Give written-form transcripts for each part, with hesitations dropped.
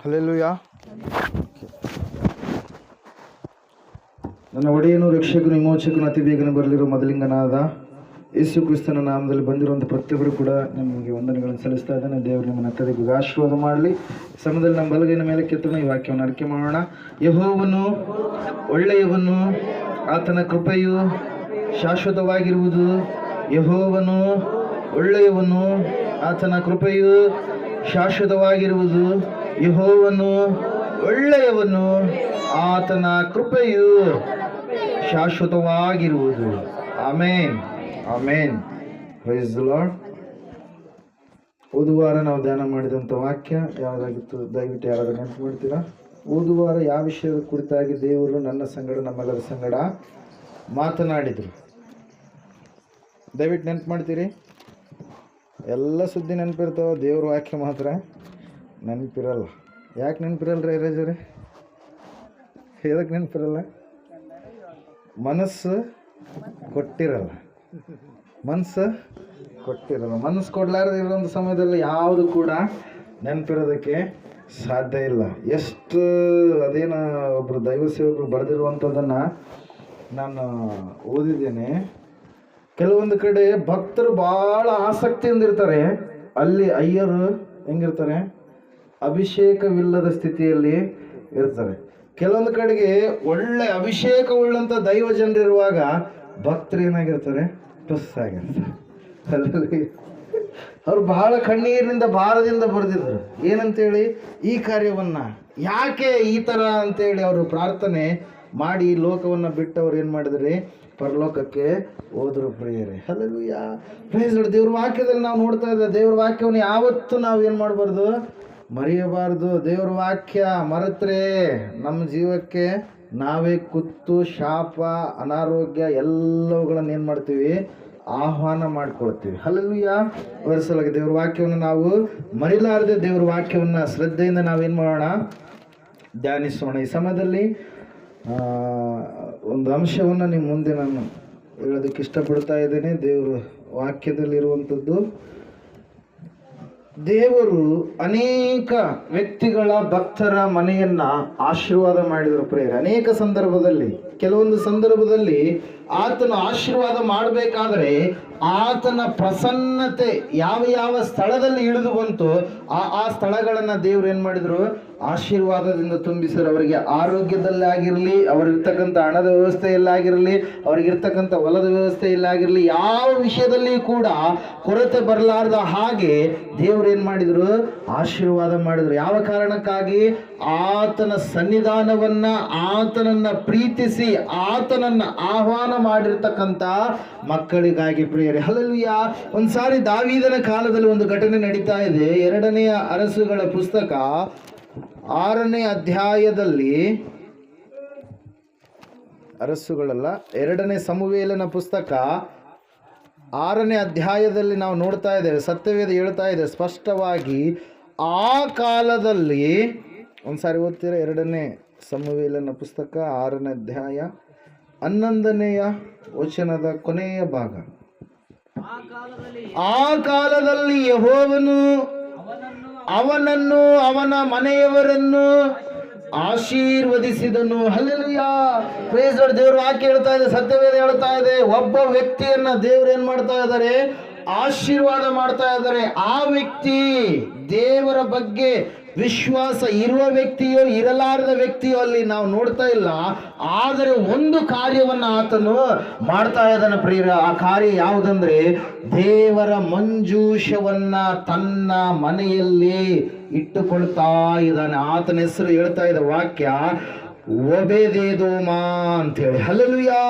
Hallelujah. ನನ್ನ ಒಡೆಯನು ರಕ್ಷಕನು ವಿಮೋಚಕನು ಅತಿ ಬೇಗನೆ ಬರಲಿರೋ ಮೊದಲಿಂಗನಾದ ಯೇಸು ಕ್ರಿಸ್ತನ ನಾಮದಲ್ಲಿ ಬಂದಿರುವಂಥ ಪ್ರತಿಯೊಬ್ಬರು ಕೂಡ ನಿಮಗೆ ವಂದನೆಗಳನ್ನು ಸಲ್ಲಿಸ್ತಾ ಇದ್ದಾನೆ. ದೇವರು ನಿಮ್ಮನ್ನು ಅತ್ಯಧಿಕ ಆಶೀರ್ವಾದ ಮಾಡಲಿ. ಸಮಯದಲ್ಲಿ ನಮ್ಮ ಬಲಗೈನ ಮೇಲೆ ಕೆತ್ತೋಣ, ಈ ವಾಕ್ಯವನ್ನು ಅರಿಕೆ ಮಾಡೋಣ. ಯೆಹೋವನು ಒಳ್ಳೆಯವನು, ಆತನ ಕೃಪೆಯು ಶಾಶ್ವತವಾಗಿರುವುದು. ಯೆಹೋವನು ಒಳ್ಳೆಯವನು, ಆತನ ಕೃಪೆಯು ಶಾಶ್ವತವಾಗಿರುವುದು. ಯೆಹೋವನು ಒಳ್ಳೆಯವನು, ಆತನ ಕೃಪೆಯು ಶಾಶ್ವತವಾಗಿರುವುದು. ಆಮೇನ್, ಆಮೇನ್. Praise the Lord. ಓದುವಾರ ನಾವು ಧ್ಯಾನ ಮಾಡಿದಂಥ ವಾಕ್ಯ ಯಾವುದಾಗಿತ್ತು? ದಯವಿಟ್ಟು ಯಾರಾದರೂ ನೆನಪು ಮಾಡ್ತೀರಾ? ಓದುವಾರ ಯಾವ ವಿಷಯದ ಕುರಿತಾಗಿ ದೇವರು ನನ್ನ ಸಂಗಡ ನಮ್ಮೆಲ್ಲರ ಸಂಗಡ ಮಾತನಾಡಿದರು? ದಯವಿಟ್ಟು ನೆನಪು ಮಾಡ್ತೀರಿ? ಎಲ್ಲ ಸುದ್ದಿ ನೆನಪಿರ್ತಾವೆ, ದೇವ್ರ ವಾಕ್ಯ ಮಾತ್ರ ನೆನಪಿರಲ್ಲ. ಯಾಕೆ ನೆನಪಿರಲ್ಲ ರೀ ರಜರಿ? ಎದಕ್ಕೆ ನೆನಪಿರಲ್ಲ? ಮನಸ್ಸು ಕೊಟ್ಟಿರಲ್ಲ. ಮನಸ್ಸು ಕೊಡಲಾರದೆ ಇರೋಂಥ ಸಮಯದಲ್ಲಿ ಯಾವುದು ಕೂಡ ನೆನಪಿರೋದಕ್ಕೆ ಸಾಧ್ಯ ಇಲ್ಲ. ಎಷ್ಟು ಅದೇನು ಒಬ್ಬರು ದೈವ ಸೇವಕರು ಬರೆದಿರುವಂಥದ್ದನ್ನು ನಾನು ಓದಿದ್ದೇನೆ. ಕೆಲವೊಂದು ಕಡೆ ಭಕ್ತರು ಭಾಳ ಆಸಕ್ತಿಯಿಂದ ಇರ್ತಾರೆ, ಅಲ್ಲಿ ಅಯ್ಯರು ಹೆಂಗಿರ್ತಾರೆ? ಅಭಿಷೇಕವಿಲ್ಲದ ಸ್ಥಿತಿಯಲ್ಲಿ ಇರ್ತಾರೆ. ಕೆಲವೊಂದು ಕಡೆಗೆ ಒಳ್ಳೆ ಅಭಿಷೇಕವುಳ್ಳಂಥ ದೈವ ಜನರಿರುವಾಗ ಭಕ್ತರು ಏನಾಗಿರ್ತಾರೆ? ಟುಸ್ಸಾಗಿರ್ತಾರೆ. ಅವ್ರು ಬಹಳ ಕಣ್ಣೀರಿನಿಂದ ಭಾರದಿಂದ ಬರೆದಿದ್ರು. ಏನಂತೇಳಿ? ಈ ಕಾರ್ಯವನ್ನು ಯಾಕೆ ಈ ಥರ ಅಂತೇಳಿ ಅವರು ಪ್ರಾರ್ಥನೆ ಮಾಡಿ ಲೋಕವನ್ನು ಬಿಟ್ಟು ಅವ್ರು ಏನು ಮಾಡಿದ್ರಿ? ಪರಲೋಕಕ್ಕೆ ಹೋದರು. ಪ್ರಿಯರೇ, ಹಲ್ಲೆಲೂಯಾ. Praise lord. ದೇವ್ರ ವಾಕ್ಯದಲ್ಲಿ ನಾವು ನೋಡ್ತಾ ಇದ್ದೇವೆ. ದೇವ್ರ ವಾಕ್ಯವನ್ನು ಯಾವತ್ತೂ ನಾವು ಏನು ಮಾಡಬಾರ್ದು? ಮರೆಯಬಾರ್ದು. ದೇವ್ರ ವಾಕ್ಯ ಮರೆತರೆ ನಮ್ಮ ಜೀವಕ್ಕೆ ನಾವೇ ಕುತ್ತು ಶಾಪ, ಅನಾರೋಗ್ಯ ಎಲ್ಲವುಗಳನ್ನು ಏನು ಮಾಡ್ತೀವಿ? ಆಹ್ವಾನ ಮಾಡ್ಕೊಳ್ತೀವಿ. ಹಲ್ಲೆಲೂಯಾ. ವರಿಸಲಾಗಿ ದೇವ್ರ ವಾಕ್ಯವನ್ನು ನಾವು ಮರಿಲಾರದೆ ದೇವ್ರ ವಾಕ್ಯವನ್ನು ಶ್ರದ್ಧೆಯಿಂದ ನಾವೇನು ಮಾಡೋಣ? ಧ್ಯಾನಿಸೋಣ. ಈ ಸಮಯದಲ್ಲಿ ಒಂದು ಅಂಶವನ್ನು ನಿಮ್ಮ ಮುಂದೆ ನಾನು ಹೇಳೋದಕ್ಕೆ ಇಷ್ಟಪಡ್ತಾ ಇದ್ದೇನೆ. ದೇವರು ವಾಕ್ಯದಲ್ಲಿರುವಂಥದ್ದು, ದೇವರು ಅನೇಕ ವ್ಯಕ್ತಿಗಳ ಭಕ್ತರ ಮನೆಯನ್ನ ಆಶೀರ್ವಾದ ಮಾಡಿದರು. ಪ್ರೇರೆ ಅನೇಕ ಸಂದರ್ಭದಲ್ಲಿ, ಕೆಲವೊಂದು ಸಂದರ್ಭದಲ್ಲಿ ಆತನ ಆಶೀರ್ವಾದ ಮಾಡಬೇಕಾದ್ರೆ ಆತನ ಪ್ರಸನ್ನತೆ ಯಾವ ಯಾವ ಸ್ಥಳದಲ್ಲಿ ಇಳಿದು ಬಂತು ಆ ಸ್ಥಳಗಳನ್ನು ದೇವರು ಏನು ಮಾಡಿದರು? ಆಶೀರ್ವಾದದಿಂದ ತುಂಬಿಸಿದ್ರು. ಅವರಿಗೆ ಆರೋಗ್ಯದಲ್ಲಿ ಆಗಿರಲಿ, ಅವರಿರ್ತಕ್ಕಂಥ ಹಣದ ವ್ಯವಸ್ಥೆಯಲ್ಲಾಗಿರಲಿ, ಅವರಿಗಿರ್ತಕ್ಕಂಥ ಹೊಲದ ವ್ಯವಸ್ಥೆಯಲ್ಲಾಗಿರಲಿ, ಯಾವ ವಿಷಯದಲ್ಲಿ ಕೂಡ ಕೊರತೆ ಬರಲಾರ್ದ ಹಾಗೆ ದೇವರು ಏನು ಮಾಡಿದರು? ಆಶೀರ್ವಾದ ಮಾಡಿದರು. ಯಾವ ಕಾರಣಕ್ಕಾಗಿ? ಆತನ ಸನ್ನಿಧಾನವನ್ನು, ಆತನನ್ನು ಪ್ರೀತಿಸಿ ಆತನನ್ನು ಆಹ್ವಾನ ಮಾಡಿರ್ತಕ್ಕಂಥ ಮಕ್ಕಳಿಗಾಗಿ. ಪ್ರಿಯರೇ, ಹಲ್ಲೆಲೂಯಾ. ಒಂದ್ಸಾರಿ ದಾವೀದನ ಕಾಲದಲ್ಲಿ ಒಂದು ಘಟನೆ ನಡೀತಾ ಇದೆ. 2ನೇ ಅರಸುಗಳ ಪುಸ್ತಕ 6ನೇ ಅಧ್ಯಾಯದಲ್ಲಿ, ಅರಸುಗಳಲ್ಲ, 2ನೇ ಸಮುವೇಲನ ಪುಸ್ತಕ 6ನೇ ಅಧ್ಯಾಯದಲ್ಲಿ ನಾವು ನೋಡ್ತಾ ಇದ್ದೇವೆ. ಸತ್ಯವೇದ ಹೇಳ್ತಾ ಇದೆ ಸ್ಪಷ್ಟವಾಗಿ, ಆ ಕಾಲದಲ್ಲಿ, ಒಂದ್ಸಾರಿ ಓದ್ತೀರಾ? 2ನೇ ಸಮುವೇಲನ ಪುಸ್ತಕ 6ನೇ ಅಧ್ಯಾಯ 11ನೇ ವಚನದ ಕೊನೆಯ ಭಾಗ. ಆ ಕಾಲದಲ್ಲಿ ಯೆಹೋವನು ಅವನನ್ನು ಅವನ ಮನೆಯವರನ್ನು ಆಶೀರ್ವದಿಸಿದನು. ಹಲ್ಲೆಲೂಯಾ. Praise Lord. ದೇವರು ವಾಕ್ಯ ಹೇಳ್ತಾ ಇದೆ, ಸತ್ಯವೇದ ಹೇಳ್ತಾ ಇದೆ, ಒಬ್ಬ ವ್ಯಕ್ತಿಯನ್ನ ದೇವರು ಏನ್ ಮಾಡ್ತಾ ಇದ್ದಾರೆ? ಆಶೀರ್ವಾದ ಮಾಡ್ತಾ ಇದ್ದಾರೆ. ಆ ವ್ಯಕ್ತಿ ದೇವರ ಬಗ್ಗೆ ವಿಶ್ವಾಸ ಇರುವ ವ್ಯಕ್ತಿಯೋ ಇರಲಾರದ ವ್ಯಕ್ತಿಯೋ ಅಲ್ಲಿ ನಾವು ನೋಡ್ತಾ ಇಲ್ಲ. ಆದರೆ ಒಂದು ಕಾರ್ಯವನ್ನು ಆತನು ಮಾಡ್ತಾ ಇದ್ದಾನೆ ಪ್ರಿಯರ. ಆ ಕಾರ್ಯ ಯಾವುದಂದ್ರೆ, ದೇವರ ಮಂಜೂಷವನ್ನ ತನ್ನ ಮನೆಯಲ್ಲಿ ಇಟ್ಟುಕೊಳ್ತಾ ಇದ್ದಾನೆ. ಆತನ ಹೆಸರು ಹೇಳ್ತಾ ಇದೆ ವಾಕ್ಯ, ಒಬೇದೇದೋಮ ಅಂತೇಳಿ. ಹಲ್ಲೆಲೂಯಾ.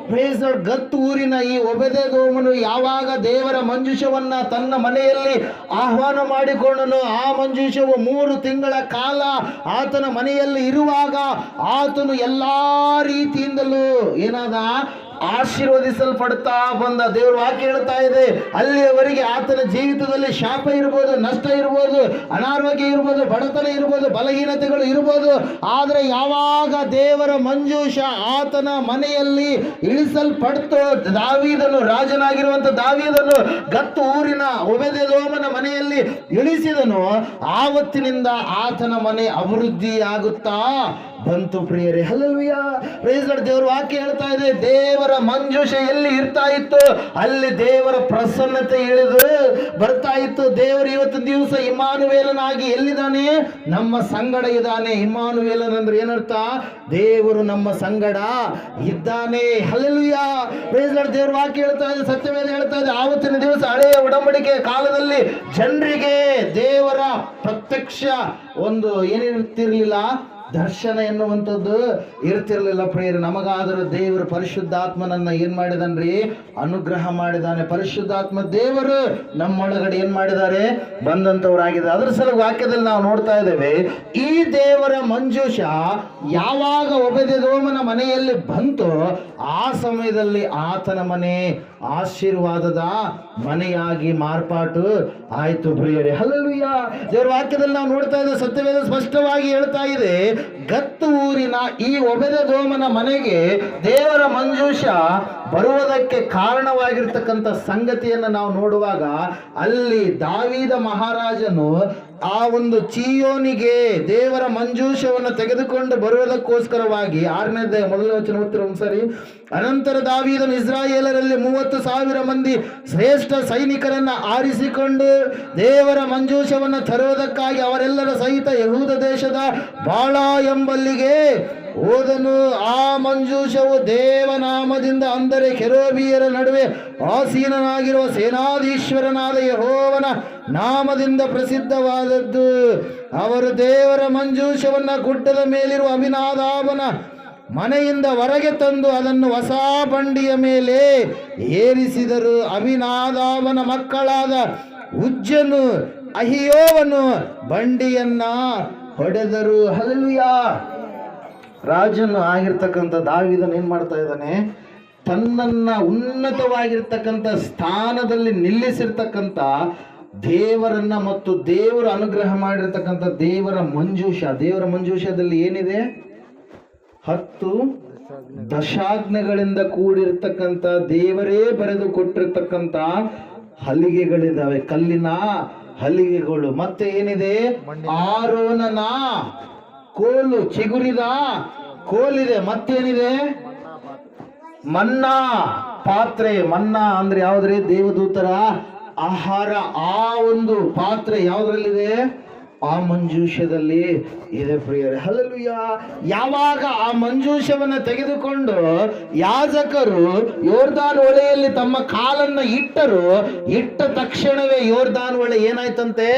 Praise lord. ಗತ್ ಊರಿನ ಈ ಒಬೇದೇದೋಮನು ಯಾವಾಗ ದೇವರ ಮಂಜೂಷವನ್ನ ತನ್ನ ಮನೆಯಲ್ಲಿ ಆಹ್ವಾನ ಮಾಡಿಕೊಂಡನು, ಆ ಮಂಜೂಷವು 3 ತಿಂಗಳ ಕಾಲ ಆತನ ಮನೆಯಲ್ಲಿ ಇರುವಾಗ ಆತನು ಎಲ್ಲಾ ರೀತಿಯಿಂದಲೂ ಏನಾದ? ಆಶೀರ್ವದಿಸಲ್ಪಡ್ತಾ ಬಂದ. ದೇವರ ವಾಕ್ಯ ಹೇಳ್ತಾ ಇದೆ, ಅಲ್ಲಿಯವರೆಗೆ ಆತನ ಜೀವಿತದಲ್ಲಿ ಶಾಪ ಇರ್ಬೋದು, ನಷ್ಟ ಇರ್ಬೋದು, ಅನಾರೋಗ್ಯ ಇರ್ಬೋದು, ಬಡತನ ಇರ್ಬೋದು, ಬಲಹೀನತೆಗಳು ಇರ್ಬೋದು. ಆದರೆ ಯಾವಾಗ ದೇವರ ಮಂಜೂಷ ಆತನ ಮನೆಯಲ್ಲಿ ಇಳಿಸಲ್ಪಡ್ತು, ದಾವೀದನು, ರಾಜನಾಗಿರುವಂತ ದಾವೀದನು ಗತ್ ಊರಿನ ಒಬೆದೆದೋಮನ ಮನೆಯಲ್ಲಿ ಇಳಿಸಿದನು, ಆವತ್ತಿನಿಂದ ಆತನ ಮನೆ ಅಭಿವೃದ್ಧಿಯಾಗುತ್ತಾ ಬಂತು ಪ್ರಿಯರೇ. Hallelujah, praise Lord. ದೇವರ ವಾಕ್ಯ ಹೇಳ್ತಾ ಇದೆ, ದೇವರ ಮಂಜೂಷ ಎಲ್ಲಿ ಇರ್ತಾ ಇತ್ತು ಅಲ್ಲಿ ದೇವರ ಪ್ರಸನ್ನತೆ ಇಳಿದು ಬರ್ತಾ ಇತ್ತು. ದೇವರು ಇವತ್ತು ದಿವಸ ಇಮ್ಮಾನುವೇಲನಾಗಿ ಎಲ್ಲಿದ್ದಾನೆ? ನಮ್ಮ ಸಂಗಡ ಇದ್ದಾನೆ. ಇಮ್ಮಾನುವೇಲನ್ ಅಂದ್ರೆ ಏನರ್ಥ? ದೇವರು ನಮ್ಮ ಸಂಗಡ ಇದ್ದಾನೆ. Hallelujah, praise Lord. ದೇವರ ವಾಕ್ಯ ಹೇಳ್ತಾ ಇದೆ, ಸತ್ಯವೇದ ಹೇಳ್ತಾ ಇದೆ, ಆವತ್ತಿನ ದಿವಸ ಹಳೆಯ ಒಡಂಬಡಿಕೆ ಕಾಲದಲ್ಲಿ ಜನರಿಗೆ ದೇವರ ಪ್ರತ್ಯಕ್ಷ ಒಂದು ಏನಿರ್ತಿರ್ಲಿಲ್ಲ, ದರ್ಶನ ಎನ್ನುವಂಥದ್ದು ಇರ್ತಿರ್ಲಿಲ್ಲ ಪ್ರಿಯರೇ. ನಮಗಾದರೂ ದೇವರು ಪರಿಶುದ್ಧಾತ್ಮನನ್ನ ಏನ್ ಮಾಡಿದನ್ರಿ? ಅನುಗ್ರಹ ಮಾಡಿದಾನೆ. ಪರಿಶುದ್ಧಾತ್ಮ ದೇವರು ನಮ್ಮೊಳಗಡೆ ಏನ್ ಮಾಡಿದ್ದಾರೆ? ಬಂದಂತವರಾಗಿದೆ. ಅದರ ಸಲ ವಾಕ್ಯದಲ್ಲಿ ನಾವು ನೋಡ್ತಾ ಇದ್ದೇವೆ, ಈ ದೇವರ ಮಂಜೂಷ ಯಾವಾಗ ಒಬೆದೆದೋಮನ ಮನೆಯಲ್ಲಿ ಬಂತು, ಆ ಸಮಯದಲ್ಲಿ ಆತನ ಮನೆ ಆಶೀರ್ವಾದದ ಮನೆಯಾಗಿ ಮಾರ್ಪಾಟು ಆಯ್ತು ಪ್ರಿಯರೇ. ಹಲ್ಲೆಲೂಯಾ. ದೇವರ ವಾಕ್ಯದಲ್ಲಿ ನಾವು ನೋಡ್ತಾ ಇದ್ದೇವೆ, ಸತ್ಯವೇದ ಸ್ಪಷ್ಟವಾಗಿ ಹೇಳ್ತಾ ಇದೆ, ಗತ್ತು ಊರಿನ ಈ ಒಬೆದೆದೋಮನ ಮನೆಗೆ ದೇವರ ಮಂಜೂಷ ಬರುವುದಕ್ಕೆ ಕಾರಣವಾಗಿರ್ತಕ್ಕಂಥ ಸಂಗತಿಯನ್ನು ನಾವು ನೋಡುವಾಗ, ಅಲ್ಲಿ ದಾವೀದ ಮಹಾರಾಜನು ಆ ಒಂದು ಚೀಯೋನಿಗೆ ದೇವರ ಮಂಜೂಷವನ್ನು ತೆಗೆದುಕೊಂಡು ಬರುವುದಕ್ಕೋಸ್ಕರವಾಗಿ, 6ನೇ ಅಧ್ಯಾಯ 1ನೇ ವಚನ ಓದ್ತಿರೋ ಒಂದ್ಸರಿ. ಅನಂತರ ದಾವೀದನು ಇಸ್ರಾಯೇಲರಲ್ಲಿ 30,000 ಮಂದಿ ಶ್ರೇಷ್ಠ ಸೈನಿಕರನ್ನ ಆರಿಸಿಕೊಂಡು ದೇವರ ಮಂಜೂಷವನ್ನು ತರುವುದಕ್ಕಾಗಿ ಅವರೆಲ್ಲರ ಸಹಿತ ಯಹೂದ ದೇಶದ ಬಾಳ ಎಂಬಲ್ಲಿಗೆ ಹೋದನು. ಆ ಮಂಜೂಷವು ದೇವನಾಮದಿಂದ, ಅಂದರೆ ಕೆರೂಬಿಯರ ನಡುವೆ ಆಸೀನನಾಗಿರುವ ಸೇನಾಧೀಶ್ವರನಾದ ಯೆಹೋವನ ನಾಮದಿಂದ ಪ್ರಸಿದ್ಧವಾದದ್ದು. ಅವರು ದೇವರ ಮಂಜೂಷವನ್ನ ಗುಡ್ಡದ ಮೇಲಿರುವ ಅಭಿನಾದಾಬನ ಮನೆಯಿಂದ ಹೊರಗೆ ತಂದು ಅದನ್ನು ಹೊಸ ಬಂಡಿಯ ಮೇಲೆ ಏರಿಸಿದರು. ಅಭಿನಾದಾಬನ ಮಕ್ಕಳಾದ ಉಜ್ಜನು, ಅಹಿಯೋವನು ಬಂಡಿಯನ್ನ ಹೊಡೆದರು. ಹಲ್ಲೆಲೂಯಾ. ರಾಜನು ಆಗಿರ್ತಕ್ಕಂಥ ದಾವೀದನು ಏನ್ ಮಾಡ್ತಾ ಇದ್ದಾನೆ? ತನ್ನನ್ನ ಉನ್ನತವಾಗಿರ್ತಕ್ಕಂಥ ಸ್ಥಾನದಲ್ಲಿ ನಿಲ್ಲಿಸಿರ್ತಕ್ಕಂಥ ದೇವರನ್ನ ಮತ್ತು ದೇವರ ಅನುಗ್ರಹ ಮಾಡಿರ್ತಕ್ಕಂಥ ದೇವರ ಮಂಜೂಷದಲ್ಲಿ ಏನಿದೆ? 10 ದಶಾಜ್ಞೆಗಳಿಂದ ಕೂಡಿರ್ತಕ್ಕಂಥ, ದೇವರೇ ಬರೆದು ಕೊಟ್ಟಿರ್ತಕ್ಕಂಥ ಹಲಿಗೆಗಳಿದಾವೆ, ಕಲ್ಲಿನ ಹಲಿಗೆಗಳು. ಮತ್ತೆ ಏನಿದೆ? ಆರೋನನ ಕೋಲು, ಚಿಗುರಿದ ಕೋಲಿದೆ. ಮತ್ತೇನಿದೆ? ಮನ್ನಾ ಪಾತ್ರೆ. ಮನ್ನಾ ಅಂದ್ರೆ ಯಾವ್ದ್ರಿ? ದೇವದೂತರ ಆಹಾರ. ಆ ಒಂದು ಪಾತ್ರೆ ಯಾವ್ದ್ರಲ್ಲಿದೆ? ಆ ಮಂಜೂಷದಲ್ಲಿ ಇದೆ ಪ್ರಿಯರೇ. ಹಲ್ಲೆಲೂಯಾ. ಯಾವಾಗ ಆ ಮಂಜೂಷವನ್ನ ತೆಗೆದುಕೊಂಡು ಯಾಜಕರು ಯೋರ್ದಾನ್ ಹೊಳೆಯಲ್ಲಿ ತಮ್ಮ ಕಾಲನ್ನ ಇಟ್ಟ ತಕ್ಷಣವೇ ಯೋರ್ದಾನ್ ಹೊಳೆ ಏನಾಯ್ತಂತೆ?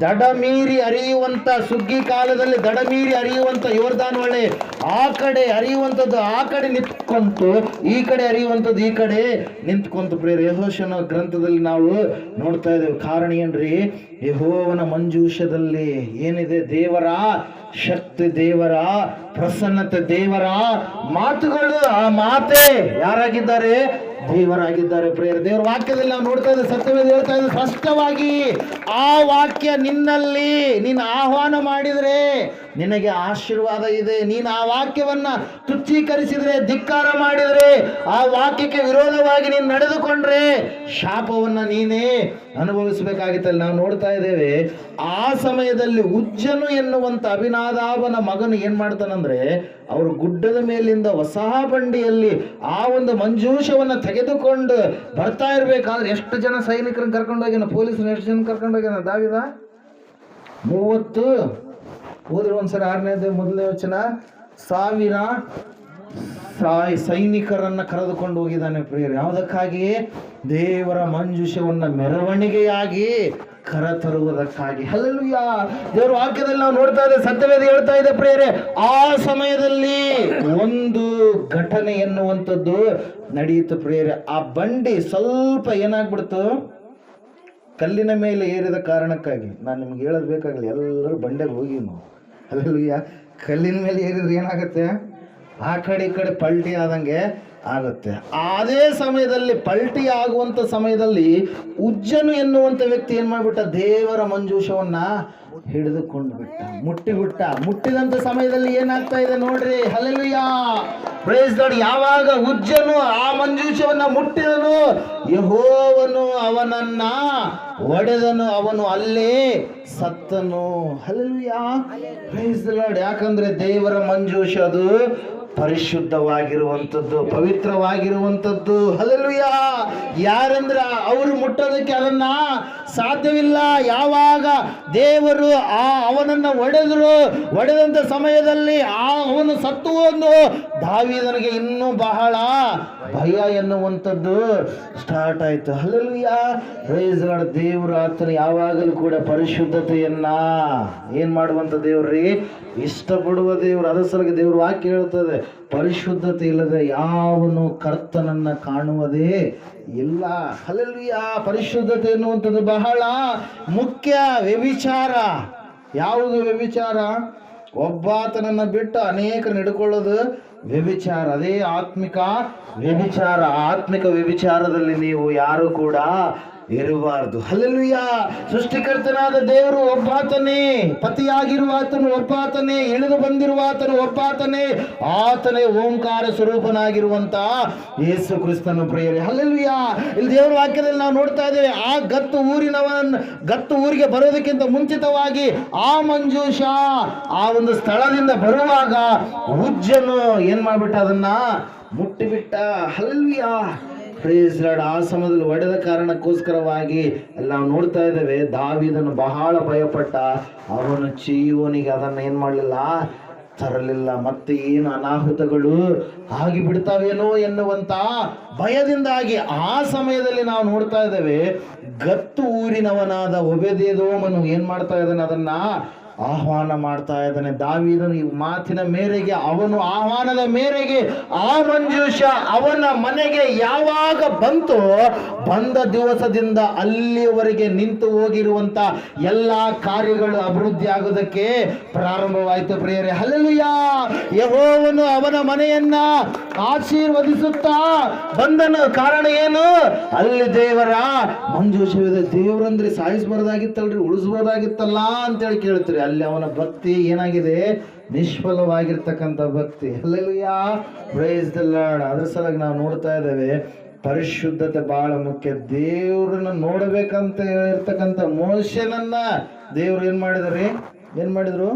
ದಡ ಮೀರಿ ಹರಿಯುವಂತ, ಸುಗ್ಗಿ ಕಾಲದಲ್ಲಿ ದಡ ಮೀರಿ ಹರಿಯುವಂತ ಯೋರ್ದಾನ್ ಹೊಳೆ ಆ ಕಡೆ ಹರಿಯುವಂಥದ್ದು ಆ ಕಡೆ ನಿಂತ್ಕೊಂತು, ಈ ಕಡೆ ಹರಿಯುವಂಥದ್ದು ಈ ಕಡೆ ನಿಂತ್ಕೊಂತು ಪ್ರಿಯರೇ. ಯೆಹೋಶುವನ ಗ್ರಂಥದಲ್ಲಿ ನಾವು ನೋಡ್ತಾ ಇದ್ದೇವೆ. ಕಾರಣ ಏನ್ರಿ? ಯೆಹೋವನ ಮಂಜೂಷದಲ್ಲಿ ಏನಿದೆ? ದೇವರ ಶಕ್ತಿ, ದೇವರ ಪ್ರಸನ್ನತೆ, ದೇವರ ಮಾತುಗಳು. ಆ ಮಾತೆ ಯಾರಾಗಿದ್ದಾರೆ? ದೇವರಾಗಿದ್ದಾರೆ ಪ್ರಿಯರೇ. ದೇವರ ವಾಕ್ಯದಲ್ಲಿ ನಾವು ನೋಡ್ತಾ ಇದ್ದೇವೆ, ಸತ್ಯವೇದ ಹೇಳ್ತಾ ಇದೆ ಸ್ಪಷ್ಟವಾಗಿ, ಆ ವಾಕ್ಯ ನಿನ್ನಲ್ಲಿ ನೀನು ಆಹ್ವಾನ ಮಾಡಿದರೆ ನಿನಗೆ ಆಶೀರ್ವಾದ ಇದೆ. ನೀನು ಆ ವಾಕ್ಯವನ್ನ ತುಚ್ಛೀಕರಿಸಿದ್ರೆ, ಧಿಕ್ಕಾರ ಮಾಡಿದರೆ, ಆ ವಾಕ್ಯಕ್ಕೆ ವಿರೋಧವಾಗಿ ನೀನು ನಡೆದುಕೊಂಡ್ರೆ ಶಾಪವನ್ನ ನೀನೇ ಅನುಭವಿಸಬೇಕಾಗಿತ್ತಲ್ಲ. ನಾವು ನೋಡ್ತಾ ಇದ್ದೇವೆ, ಆ ಸಮಯದಲ್ಲಿ ಉಜ್ಜನು ಎನ್ನುವಂತ ಅಭಿನಾದಾಬನ ಮಗನು ಏನ್ ಮಾಡ್ತಾನಂದ್ರೆ, ಅವರು ಗುಡ್ಡದ ಮೇಲಿಂದ ಹೊಸ ಬಂಡಿಯಲ್ಲಿ ಆ ಒಂದು ಮಂಜೂಷವನ್ನ ತೆಗೆದುಕೊಂಡು ಬರ್ತಾ ಇರ್ಬೇಕಾದ್ರೆ ಎಷ್ಟು ಜನ ಸೈನಿಕರನ್ನ ಕರ್ಕೊಂಡೋಗ್ಯಾನ? ಪೊಲೀಸರು ಎಷ್ಟು ಜನ ಕರ್ಕೊಂಡೋಗ್ಯಾನ? ದಾವಿದ 30 ಹೋದ್ರೆ ಒಂದ್ಸರಿ 6ನೇ ಅಧ್ಯಾಯ 1ನೇ ವಚನ, 1000 ಸೈನಿಕರನ್ನ ಕರೆದುಕೊಂಡು ಹೋಗಿದ್ದಾನೆ ಪ್ರಿಯರೇ. ಯಾವುದಕ್ಕಾಗಿ? ದೇವರ ಮಂಜೂಷವನ್ನ ಮೆರವಣಿಗೆಯಾಗಿ ಕರತರುವುದಕ್ಕಾಗಿ. ಹಲ್ಲೆಲೂಯಾ. ದೇವರ ವಾಕ್ಯದಲ್ಲಿ ನಾವು ನೋಡ್ತಾ ಇದ್ದೇವೆ, ಸತ್ಯವೇದ ಹೇಳ್ತಾ ಇದೆ ಪ್ರಿಯರೇ, ಆ ಸಮಯದಲ್ಲಿ ಒಂದು ಘಟನೆ ಎನ್ನುವಂಥದ್ದು ನಡೆಯಿತು ಪ್ರಿಯರೇ. ಆ ಬಂಡಿ ಸ್ವಲ್ಪ ಏನಾಗ್ಬಿಡ್ತು? ಕಲ್ಲಿನ ಮೇಲೆ ಏರಿದ ಕಾರಣಕ್ಕಾಗಿ. ನಾನು ನಿಮ್ಗೆ ಹೇಳೋದು ಬೇಕಾಗಲಿ, ಎಲ್ಲರೂ ಬಂಡೆಗೆ ಹೋಗಿ ನಾವು. ಹಲ್ಲೆಲೂಯಾ. ಕಲ್ಲಿನ ಮೇಲೆ ಏರಿದ್ರೆ ಏನಾಗುತ್ತೆ? ಆ ಕಡೆ ಈ ಕಡೆ ಪಲ್ಟಿ ಆದಂಗೆ ಆಗುತ್ತೆ. ಅದೇ ಸಮಯದಲ್ಲಿ ಪಲ್ಟಿ ಆಗುವಂತ ಸಮಯದಲ್ಲಿ ಉಜ್ಜನು ಎನ್ನುವಂತ ವ್ಯಕ್ತಿ ಏನ್ ಮಾಡ್ಬಿಟ್ಟ, ದೇವರ ಮಂಜೂಷವನ್ನ ಹಿಡಿದುಕೊಂಡು ಬಿಟ್ಟ, ಮುಟ್ಟಿದಂತ ಸಮಯದಲ್ಲಿ ಏನಾಗ್ತಾ ಇದೆ ನೋಡ್ರಿ. Hallelujah, praise Lord. ಯಾವಾಗ ಉಜ್ಜನು ಆ ಮಂಜೂಷವನ್ನ ಮುಟ್ಟಿದನು, ಯೆಹೋವನು ಅವನನ್ನ ಒಡೆದನು, ಅವನು ಅಲ್ಲೇ ಸತ್ತನು. Hallelujah, praise Lord. ಯಾಕಂದ್ರೆ ದೇವರ ಮಂಜೂಷ ಅದು ಪರಿಶುದ್ಧವಾಗಿರುವಂಥದ್ದು, ಪವಿತ್ರವಾಗಿರುವಂಥದ್ದು. ಹಲ್ಲೆಲೂಯಾ. ಯಾರಂದ್ರೆ ಅವರು ಮುಟ್ಟೋದಕ್ಕೆ ಅದನ್ನ ಸಾಧ್ಯವಿಲ್ಲ. ಯಾವಾಗ ದೇವರು ಅವನನ್ನ ಒಡೆದಂತ ಸಮಯದಲ್ಲಿ ಅವನು ಸತ್ತು ಹೋದನು, ದಾವೀದನಿಗೆ ಇನ್ನೂ ಬಹಳ ಭಯ ಎನ್ನುವಂಥದ್ದು ಸ್ಟಾರ್ಟ್ ಆಯ್ತು. Hallelujah, praise Lord. ದೇವರು ಆತನು ಯಾವಾಗಲೂ ಕೂಡ ಪರಿಶುದ್ಧತೆಯನ್ನ ಏನ್ ಮಾಡುವಂತ ದೇವ್ರಿ, ಇಷ್ಟಪಡುವ ದೇವರು. ಅದರ ಸಲುವಾಗಿ ದೇವರು ವಾಕ್ಯ ಹೇಳ್ತದೆ, ಪರಿಶುದ್ಧತೆ ಇಲ್ಲದೆ ಯಾವನು ಕರ್ತನನ್ನ ಕಾಣುವುದೇ ಇಲ್ಲ. ಹಲ್ಲೆಲೂಯಾ. ಪರಿಶುದ್ಧತೆ ಎನ್ನುವಂಥದ್ದು ಬಹಳ ಮುಖ್ಯ. ವ್ಯಭಿಚಾರ, ಯಾವುದು ವ್ಯಭಿಚಾರ? ಒಬ್ಬಾತನನ್ನ ಬಿಟ್ಟು ಅನೇಕರನ್ನು ಹಿಡ್ಕೊಳ್ಳೋದು ವ್ಯಭಿಚಾರ. ಅದೇ ಆತ್ಮಿಕ ವ್ಯಭಿಚಾರ. ಆತ್ಮಿಕ ವ್ಯಭಿಚಾರದಲ್ಲಿ ನೀವು ಯಾರು ಕೂಡ ಇರಬಾರದು. ಹಲ್ಲೆಲೂಯಾ. ಸೃಷ್ಟಿಕರ್ತನಾದ ದೇವರು ಒಬ್ಬಾತನೇ, ಪತಿಯಾಗಿರುವ ಆತನು ಒಬ್ಬಾತನೇ, ಇಳಿದು ಬಂದಿರುವ ಆತನು ಒಬ್ಬಾತನೇ, ಆತನೇ ಓಂಕಾರ ಸ್ವರೂಪನಾಗಿರುವಂತ ಯೇಸು ಕ್ರಿಸ್ತನು. ಪ್ರಿಯರೇ, ಹಲ್ಲೆಲೂಯಾ. ಇಲ್ಲಿ ದೇವರ ವಾಕ್ಯದಲ್ಲಿ ನಾವು ನೋಡ್ತಾ ಇದ್ದೇವೆ, ಆ ಗತ್ತು ಊರಿಗೆ ಬರೋದಕ್ಕಿಂತ ಮುಂಚಿತವಾಗಿ ಆ ಮಂಜೂಷ ಆ ಒಂದು ಸ್ಥಳದಿಂದ ಬರುವಾಗ ಉಜ್ಜನು ಏನ್ ಮಾಡ್ಬಿಟ್ಟ, ಅದನ್ನ ಮುಟ್ಟಿಬಿಟ್ಟ. Hallelujah, praise lord. ಆ ಸಮಯದಲ್ಲಿ ಒಡೆದ ಕಾರಣಕ್ಕೋಸ್ಕರವಾಗಿ ನಾವು ನೋಡ್ತಾ ಇದ್ದೇವೆ, ದಾವೀದನು ಬಹಳ ಭಯಪಟ್ಟ. ಅವನು ಚೀಯೋನಿಗೆ ಅದನ್ನು ಏನ್ ಮಾಡಲಿಲ್ಲ, ತರಲಿಲ್ಲ. ಮತ್ತೆ ಏನು ಅನಾಹುತಗಳು ಆಗಿ ಬಿಡ್ತಾವೇನೋ ಎನ್ನುವಂತ ಭಯದಿಂದಾಗಿ ಆ ಸಮಯದಲ್ಲಿ ನಾವು ನೋಡ್ತಾ ಇದ್ದೇವೆ, ಗತ್ತು ಊರಿನವನಾದ ಒಬೇದೆದೋಮನು ಏನ್ ಮಾಡ್ತಾ ಇದ್ದಾನೆ, ಅದನ್ನ ಆಹ್ವಾನ ಮಾಡ್ತಾ ಇದ್ದಾನೆ. ದಾವೀದನು ಈ ಮಾತಿನ ಮೇರೆಗೆ, ಅವನು ಆಹ್ವಾನದ ಮೇರೆಗೆ ಆ ಮಂಜೂಷ ಅವನ ಮನೆಗೆ ಯಾವಾಗ ಬಂತು, ಬಂದ ದಿವಸದಿಂದ ಅಲ್ಲಿಯವರೆಗೆ ನಿಂತು ಹೋಗಿರುವಂತ ಎಲ್ಲಾ ಕಾರ್ಯಗಳು ಅಭಿವೃದ್ಧಿ ಆಗೋದಕ್ಕೆ ಪ್ರಾರಂಭವಾಯಿತು. ಪ್ರಿಯರೇ, ಹಲ್ಲೆಲೂಯಾ. ಯೆಹೋವನು ಅವನ ಮನೆಯನ್ನ ಆಶೀರ್ವದಿಸುತ್ತಾ ಬಂದನು. ಕಾರಣ ಏನು? ಅಲ್ಲಿ ದೇವರ ಮಂಜೂಷವಿದೆ. ದೇವರಂದ್ರೆ ಸಾಯಿಸಬಾರ್ದಾಗಿತ್ತಲ್ರಿ, ಉಳಿಸಬಹುದಾಗಿತ್ತಲ್ಲ ಅಂತೇಳಿ ಕೇಳ್ತೀರಿ. ಅಲ್ಲಿ ಅವನ ಭಕ್ತಿ ಏನಾಗಿದೆ, ನಿಷ್ಫಲವಾಗಿರ್ತಕ್ಕಂಥ ಭಕ್ತಿ. Hallelujah, praise the Lord. ಅದ್ರ ಸಲುವಾಗಿ ನಾವು ನೋಡ್ತಾ ಇದ್ದೇವೆ, ಪರಿಶುದ್ಧತೆ ಬಹಳ ಮುಖ್ಯ. ದೇವ್ರನ್ನ ನೋಡ್ಬೇಕಂತ ಹೇಳಿರ್ತಕ್ಕಂಥ ಮೋಶೆನನ್ನ ದೇವ್ರು ಏನ್ ಮಾಡಿದ್ರು,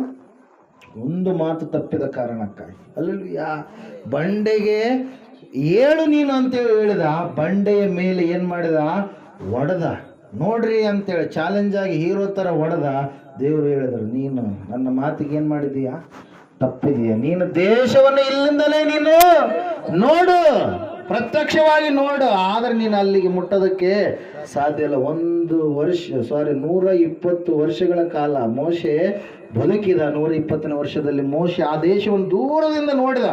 ಒಂದು ಮಾತು ತಪ್ಪಿದ ಕಾರಣಕ್ಕಾಗಿ. ಹಲ್ಲೆಲೂಯಾ. ಬಂಡೆಗೆ ಏಳು ನೀನು ಅಂತೇಳಿ ಹೇಳಿದ, ಬಂಡೆಯ ಮೇಲೆ ಏನ್ ಮಾಡಿದ, ಒಡೆದ. ನೋಡ್ರಿ ಅಂತೇಳಿ ಚಾಲೆಂಜ್ ಆಗಿ ಹೀರೋ ತರ ಹೊಡೆದ. ದೇವರು ಹೇಳಿದ್ರು, ನೀನು ನನ್ನ ಮಾತಿಗೆ ಏನ್ ಮಾಡಿದೀಯಾ, ತಪ್ಪಿದೀಯ. ನೀನು ದೇಶವನ್ನು ಇಲ್ಲಿಂದಲೇ ನೀನು ನೋಡು, ಪ್ರತ್ಯಕ್ಷವಾಗಿ ನೋಡು, ಆದ್ರೆ ನೀನು ಅಲ್ಲಿಗೆ ಮುಟ್ಟೋದಕ್ಕೆ ಸಾಧ್ಯ ಇಲ್ಲ. 120 ವರ್ಷಗಳ ಕಾಲ ಮೋಶೆ ಬದುಕಿದ. 120ನೇ ವರ್ಷದಲ್ಲಿ ಮೋಶೆ ಆ ದೇಶವನ್ನು ದೂರದಿಂದ ನೋಡಿದ.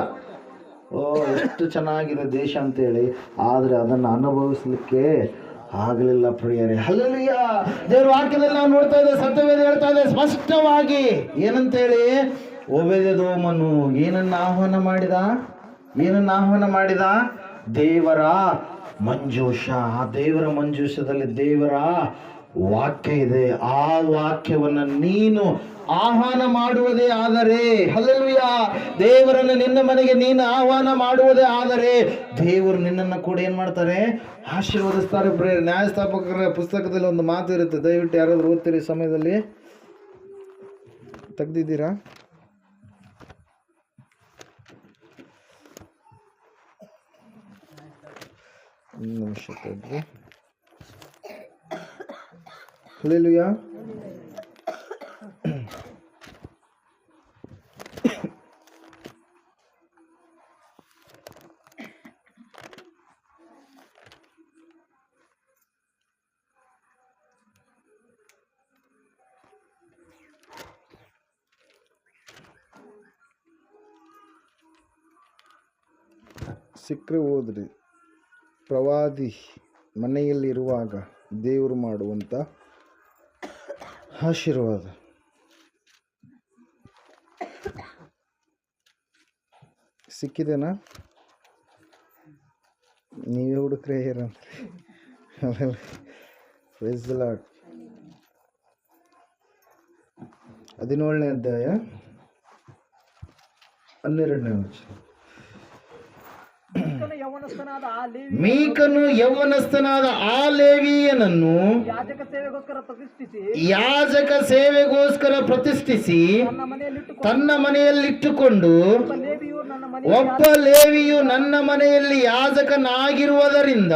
ಎಷ್ಟು ಚೆನ್ನಾಗಿದೆ ದೇಶ ಅಂತೇಳಿ, ಆದ್ರೆ ಅದನ್ನು ಅನುಭವಿಸ್ಲಿಕ್ಕೆ ಆಗಲಿಲ್ಲ. ಪ್ರಿಯರೇ, ಹಲ್ಲೆಲೂಯಾ. ದೇವರ ವಾಕ್ಯದಲ್ಲಿ ನಾವು ನೋಡ್ತಾ ಇದ್ದೇವೆ, ಸತ್ಯವೇದ ಹೇಳ್ತಾ ಇದೆ ಸ್ಪಷ್ಟವಾಗಿ ಏನಂತೇಳಿ, ಒಬೇದೆದೋಮನು ಏನನ್ನ ಆಹ್ವಾನ ಮಾಡಿದ, ದೇವರ ಮಂಜೂಷ. ಆ ದೇವರ ಮಂಜೂಷದಲ್ಲಿ ದೇವರ ವಾಕ್ಯ ಇದೆ. ಆ ವಾಕ್ಯವನ್ನು ನೀನು ಆಹ್ವಾನ ಮಾಡುವುದೇ ಆದರೆ, ಹಲ್ಲೆಲೂಯಾ, ದೇವರನ್ನು ನಿನ್ನ ಮನೆಗೆ ನೀನು ಆಹ್ವಾನ ಮಾಡುವುದೇ ಆದರೆ ದೇವರು ನಿನ್ನನ್ನು ಕೂಡ ಏನ್ ಮಾಡ್ತಾರೆ, ಆಶೀರ್ವದಿಸ್ತಾರೆ. ನ್ಯಾಯಸ್ಥಾಪಕರ ಪುಸ್ತಕದಲ್ಲಿ ಒಂದು ಮಾತು ಇರುತ್ತೆ, ದಯವಿಟ್ಟು ಯಾರಾದ್ರೂ ಓದ್ತೀರಿ ಸಮಯದಲ್ಲಿ, ತೆಗ್ದಿದ್ದೀರಾ? ಒಂದು ನಿಮಿಷ ತೆಗ್ರಿ. ಹಲ್ಲೆಲೂಯಾ. ಸಿಕ್ಕರೆ ಓದ್ರಿ. ಪ್ರವಾದಿ ಮನೆಯಲ್ಲಿರುವಾಗ ದೇವರು ಮಾಡುವಂಥ ಆಶೀರ್ವಾದ. ಸಿಕ್ಕಿದೆನಾ? ನೀವೇ ಹುಡುಕ್ರೆ ಏನಂತ್ರಿ. ಆಮೇಲೆ ಪ್ರೈಸ್ ದಿ ಲಾರ್ಡ್. 17ನೇ ಅಧ್ಯಾಯ 12ನೇ ವಚನ. ಮೀಕನು ಯೌವನಸ್ಥನಾದ ಆ ಲೇವಿಯನನ್ನು ಯಾಜಕ ಸೇವೆಗೋಸ್ಕರ ಪ್ರತಿಷ್ಠಿಸಿ ತನ್ನ ಮನೆಯಲ್ಲಿಟ್ಟುಕೊಂಡು, ಒಬ್ಬ ಲೇವಿಯು ನನ್ನ ಮನೆಯಲ್ಲಿ ಯಾಜಕನಾಗಿರುವುದರಿಂದ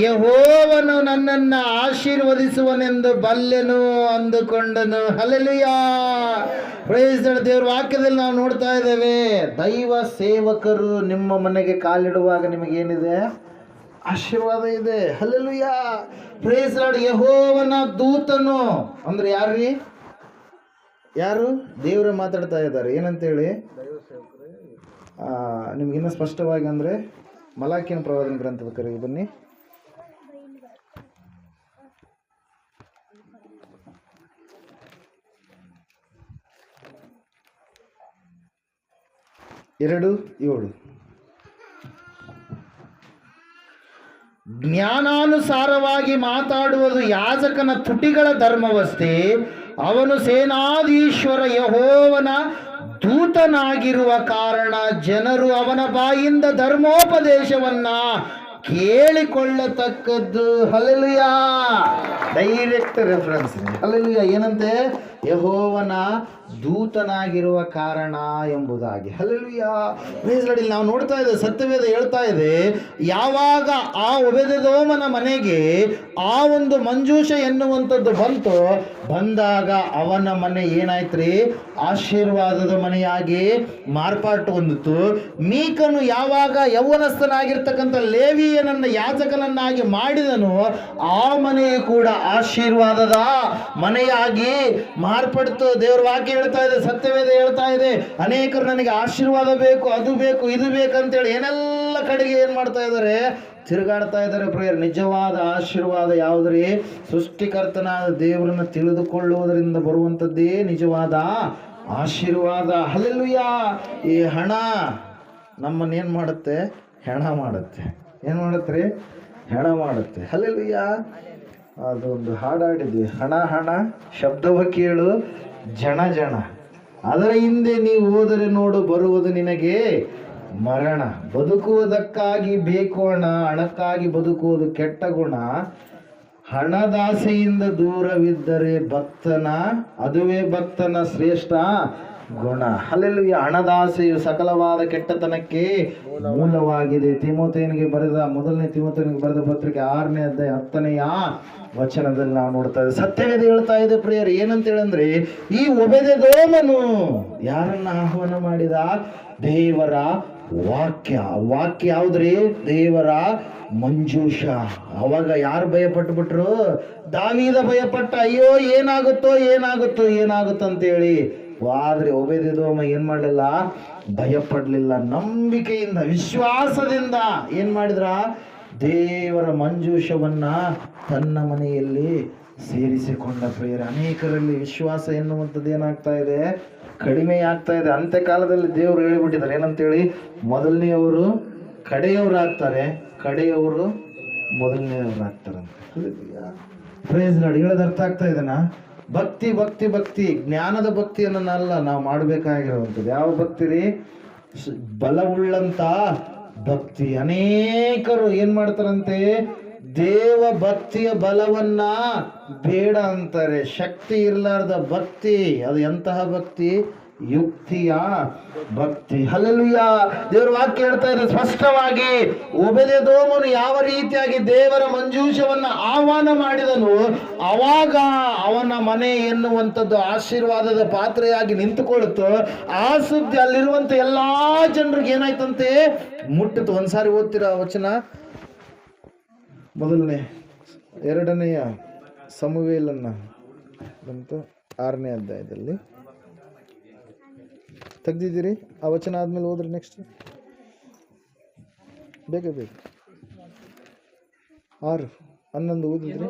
ಯೆಹೋವನು ನನ್ನನ್ನು ಆಶೀರ್ವದಿಸುವನೆಂದು ಬಲ್ಲೆನು ಅಂದುಕೊಂಡನು. ಹಲ್ಲೆಲೂಯಾ. Praise the Lord. ದೇವರ ವಾಕ್ಯದಲ್ಲಿ ನಾವು ನೋಡ್ತಾ ಇದ್ದೇವೆ, ದೈವ ಸೇವಕರು ನಿಮ್ಮ ಮನೆಗೆ ಕಾಲಿಡುವಾಗ ನಿಮಗೇನಿದೆ? ಆಶೀರ್ವಾದ ಇದೆ. ಹಲ್ಲೆಲೂಯಾ. Praise the Lord. ಯೆಹೋವನ ದೂತನು ಅಂದ್ರೆ ಯಾರ್ರೀ? ಯಾರು? ದೇವರೇ ಮಾತಾಡ್ತಾ ಇದ್ದಾರೆ. ಏನಂತೇಳಿ ನಿಮ್ಗಿನ್ನೂ ಸ್ಪಷ್ಟವಾಗಿ ಅಂದರೆ ಮಲಾಕಿನ ಪ್ರವಾದನ ಗ್ರಂಥದ ಕರೆಗೆ ಬನ್ನಿ. ಎರಡು 7. ಜ್ಞಾನಾನುಸಾರವಾಗಿ ಮಾತಾಡುವುದು ಯಾಜಕನ ತುಟಿಗಳ ಧರ್ಮವಷ್ಟೇ. ಅವನು ಸೇನಾಧೀಶ್ವರ ಯೆಹೋವನ ದೂತನಾಗಿರುವ ಕಾರಣ ಜನರು ಅವನ ಬಾಯಿಂದ ಧರ್ಮೋಪದೇಶವನ್ನ ಕೇಳಿಕೊಳ್ಳತಕ್ಕದ್ದು. ಹಲ್ಲೆಲೂಯಾ. Direct reference. ಹಲ್ಲೆಲೂಯಾ. ಏನಂತೆ? ಯೆಹೋವನ ದೂತನಾಗಿರುವ ಕಾರಣ ಎಂಬುದಾಗಿ. ಹಲ್ಲೆಲೂಯಾ. Praise Lord. ನಾವು ನೋಡ್ತಾ ಇದ್ದೇವೆ, ಸತ್ಯವೇದ ಹೇಳ್ತಾ ಇದೆ, ಯಾವಾಗ ಆ ಒಬೇದೆದೋಮನ ಮನೆಗೆ ಆ ಒಂದು ಮಂಜೂಷ ಎನ್ನುವಂಥದ್ದು ಬಂದಾಗ ಅವನ ಮನೆ ಏನಾಯ್ತ್ರಿ? ಆಶೀರ್ವಾದದ ಮನೆಯಾಗಿ ಮಾರ್ಪಾಟು ಹೊಂದಿತು. ಮೀಕನು ಯಾವಾಗ ಯೌವನಸ್ಥನಾಗಿರ್ತಕ್ಕಂಥ ಲೇವಿಯನನ್ನ ಯಾಜಕನನ್ನಾಗಿ ಮಾಡಿದನು, ಆ ಮನೆಯು ಕೂಡ ಆಶೀರ್ವಾದದ ಮನೆಯಾಗಿ ಮಾರ್ಪಡ್ತು. ದೇವರ ವಾಕ್ಯ ಹೇಳ್ತಾ ಇದೆ, ಸತ್ಯವೇದ ಹೇಳ್ತಾ ಇದೆ, ಅನೇಕರು ನನಗೆ ಆಶೀರ್ವಾದ ಬೇಕು, ಅದು ಬೇಕು, ಇದು ಬೇಕಂತೇಳಿ ಏನೆಲ್ಲ ಕಡೆಗೆ ಏನ್ ಮಾಡ್ತಾ ಇದ್ದಾರೆ? ತಿರುಗಾಡ್ತಾ ಇದ್ದಾರೆ. ಪ್ರೇಯರ್. ನಿಜವಾದ ಆಶೀರ್ವಾದ ಯಾವುದ್ರಿ? ಸೃಷ್ಟಿಕರ್ತನಾದ ದೇವರನ್ನು ತಿಳಿದುಕೊಳ್ಳುವುದರಿಂದ ಬರುವಂಥದ್ದೇ ನಿಜವಾದ ಆಶೀರ್ವಾದ. ಹಲ್ಲೆಲೂಯಾ. ಈ ಹಣ ನಮ್ಮನ್ನೇನು ಮಾಡುತ್ತೆ? ಹೆಣ ಮಾಡುತ್ತೆ. ಏನು ಮಾಡುತ್ತೆ? ಹೆಣ ಮಾಡುತ್ತೆ. ಹಲ್ಲೆಲೂಯಾ. ಅದೊಂದು ಹಾಡಾಡಿದ್ವಿ, ಹಣ ಹಣ ಶಬ್ದವ ಕೇಳು ಜನ ಜನ, ಅದರ ಹಿಂದೆ ನೀವು ಹೋದರೆ ನೋಡು ಬರುವುದು ನಿನಗೆ ಮರಣ. ಬದುಕುವುದಕ್ಕಾಗಿ ಬೇಕು ಹಣ, ಹಣಕ್ಕಾಗಿ ಬದುಕುವುದು ಕೆಟ್ಟ ಗುಣ. ಹಣದಾಸೆಯಿಂದ ದೂರವಿದ್ದರೆ ಅದುವೇ ಭಕ್ತನ ಶ್ರೇಷ್ಠ ಗುಣ. ಹಲ್ಲೆಲೂಯಾ. ಹಣದಾಸೆಯು ಸಕಲವಾದ ಕೆಟ್ಟತನಕ್ಕೆ ಮೂಲವಾಗಿದೆ. ಮೊದಲನೇ ತಿಮೋಥೆಯನಿಗೆ ಬರೆದ ಪತ್ರಿಕೆ 6ನೇ ಅಧ್ಯಾಯ 10ನೇ ವಚನದಲ್ಲಿ ನಾವು ನೋಡ್ತಾ ಇದ್ದೇವೆ. ಸತ್ಯವೇದ ಹೇಳ್ತಾ ಇದೆ ಪ್ರಿಯರ್. ಏನಂತ ಹೇಳಂದ್ರೆ, ಈ ಒಬೇದೆದೋಮನು ಯಾರನ್ನ ಆಹ್ವಾನ ಮಾಡಿದ? ದೇವರ ವಾಕ್ಯ. ವಾಕ್ಯ ಯಾವ್ದ್ರಿ? ದೇವರ ಮಂಜೂಷ. ಅವಾಗ ಯಾರು ಭಯಪಟ್ಟುಬಿಟ್ರು? ದಾವೀದ ಭಯಪಟ್ಟ. ಅಯ್ಯೋ ಏನಾಗುತ್ತೋ ಅಂತೇಳಿ. ಆದ್ರೆ ಒಬೇದೆದೋಮ ಏನ್ ಮಾಡಲಿಲ್ಲ? ಭಯಪಡ್ಲಿಲ್ಲ. ನಂಬಿಕೆಯಿಂದ, ವಿಶ್ವಾಸದಿಂದ ಏನ್ ಮಾಡಿದ್ರ? ದೇವರ ಮಂಜೂಷವನ್ನ ತನ್ನ ಮನೆಯಲ್ಲಿ ಸೇರಿಸಿಕೊಂಡ. ಪ್ರಿಯರೇ, ಅನೇಕರಲ್ಲಿ ವಿಶ್ವಾಸ ಎನ್ನುವಂಥದ್ದು ಏನಾಗ್ತಾ ಇದೆ? ಕಡಿಮೆ ಆಗ್ತಾ ಇದೆ. ಅಂತ್ಯಕಾಲದಲ್ಲಿ ದೇವರು ಹೇಳಿಬಿಟ್ಟಿದ್ದಾರೆ ಏನಂತೇಳಿ, ಮೊದಲನೆಯವರು ಕಡೆಯವರಾಗ್ತಾರೆ, ಕಡೆಯವರು ಮೊದಲನೆಯವರಾಗ್ತಾರಂತೆ. Price Lord. ಹೇಳೋದು ಅರ್ಥ ಆಗ್ತಾ ಇದೆನಾ? ಭಕ್ತಿ ಭಕ್ತಿ ಭಕ್ತಿ ಜ್ಞಾನದ ಭಕ್ತಿಯನ್ನೆಲ್ಲ ನಾವು ಮಾಡಬೇಕಾಗಿರುವಂಥದ್ದು. ಯಾವ ಭಕ್ತಿ ರೀ? ಬಲವುಳ್ಳಂತ ಭಕ್ತಿ. ಅನೇಕರು ಏನ್ ಮಾಡ್ತಾರಂತೆ? ದೇವ ಭಕ್ತಿಯ ಬಲವನ್ನ ಬೇಡ ಅಂತಾರೆ. ಶಕ್ತಿ ಇರಲಾರ್ದ ಭಕ್ತಿ ಅದು ಎಂತಹ ಭಕ್ತಿ? ಯುಕ್ತಿಯ ಭಕ್ತಿ. ಹಲ್ಲೆಲೂಯಾ. ದೇವರ ವಾಕ್ಯ ಹೇಳ್ತಾ ಇದೆ ಸ್ಪಷ್ಟವಾಗಿ, ಒಬೇದೆದೋಮನು ಯಾವ ರೀತಿಯಾಗಿ ದೇವರ ಮಂಜೂಷವನ್ನ ಆಹ್ವಾನ ಮಾಡಿದನು, ಅವಾಗ ಅವನ ಮನೆ ಎನ್ನುವಂಥದ್ದು ಆಶೀರ್ವಾದದ ಪಾತ್ರೆಯಾಗಿ ನಿಂತುಕೊಳ್ಳುತ್ತೋ. ಆ ಸುದ್ದಿ ಅಲ್ಲಿರುವಂತ ಎಲ್ಲಾ ಜನರಿಗೆ ಏನಾಯ್ತಂತೆ? ಮುಟ್ಟಿತು. ಒಂದ್ಸಾರಿ ಓದ್ತೀರಾ ವಚನ? ಮೊದಲನೇ 2ನೇ ಸಮುವೇಲನ್ನ ಬಂತು 6ನೇ ಅಧ್ಯಾಯದಲ್ಲಿ ತೆಗ್ದಿದ್ದೀರಿ. ಆ ವಚನ ಆದ್ಮೇಲೆ ಹೋದ್ರಿ ನೆಕ್ಸ್ಟ್ ಬೇಗ 6:11 ಓದಿದ್ರಿ.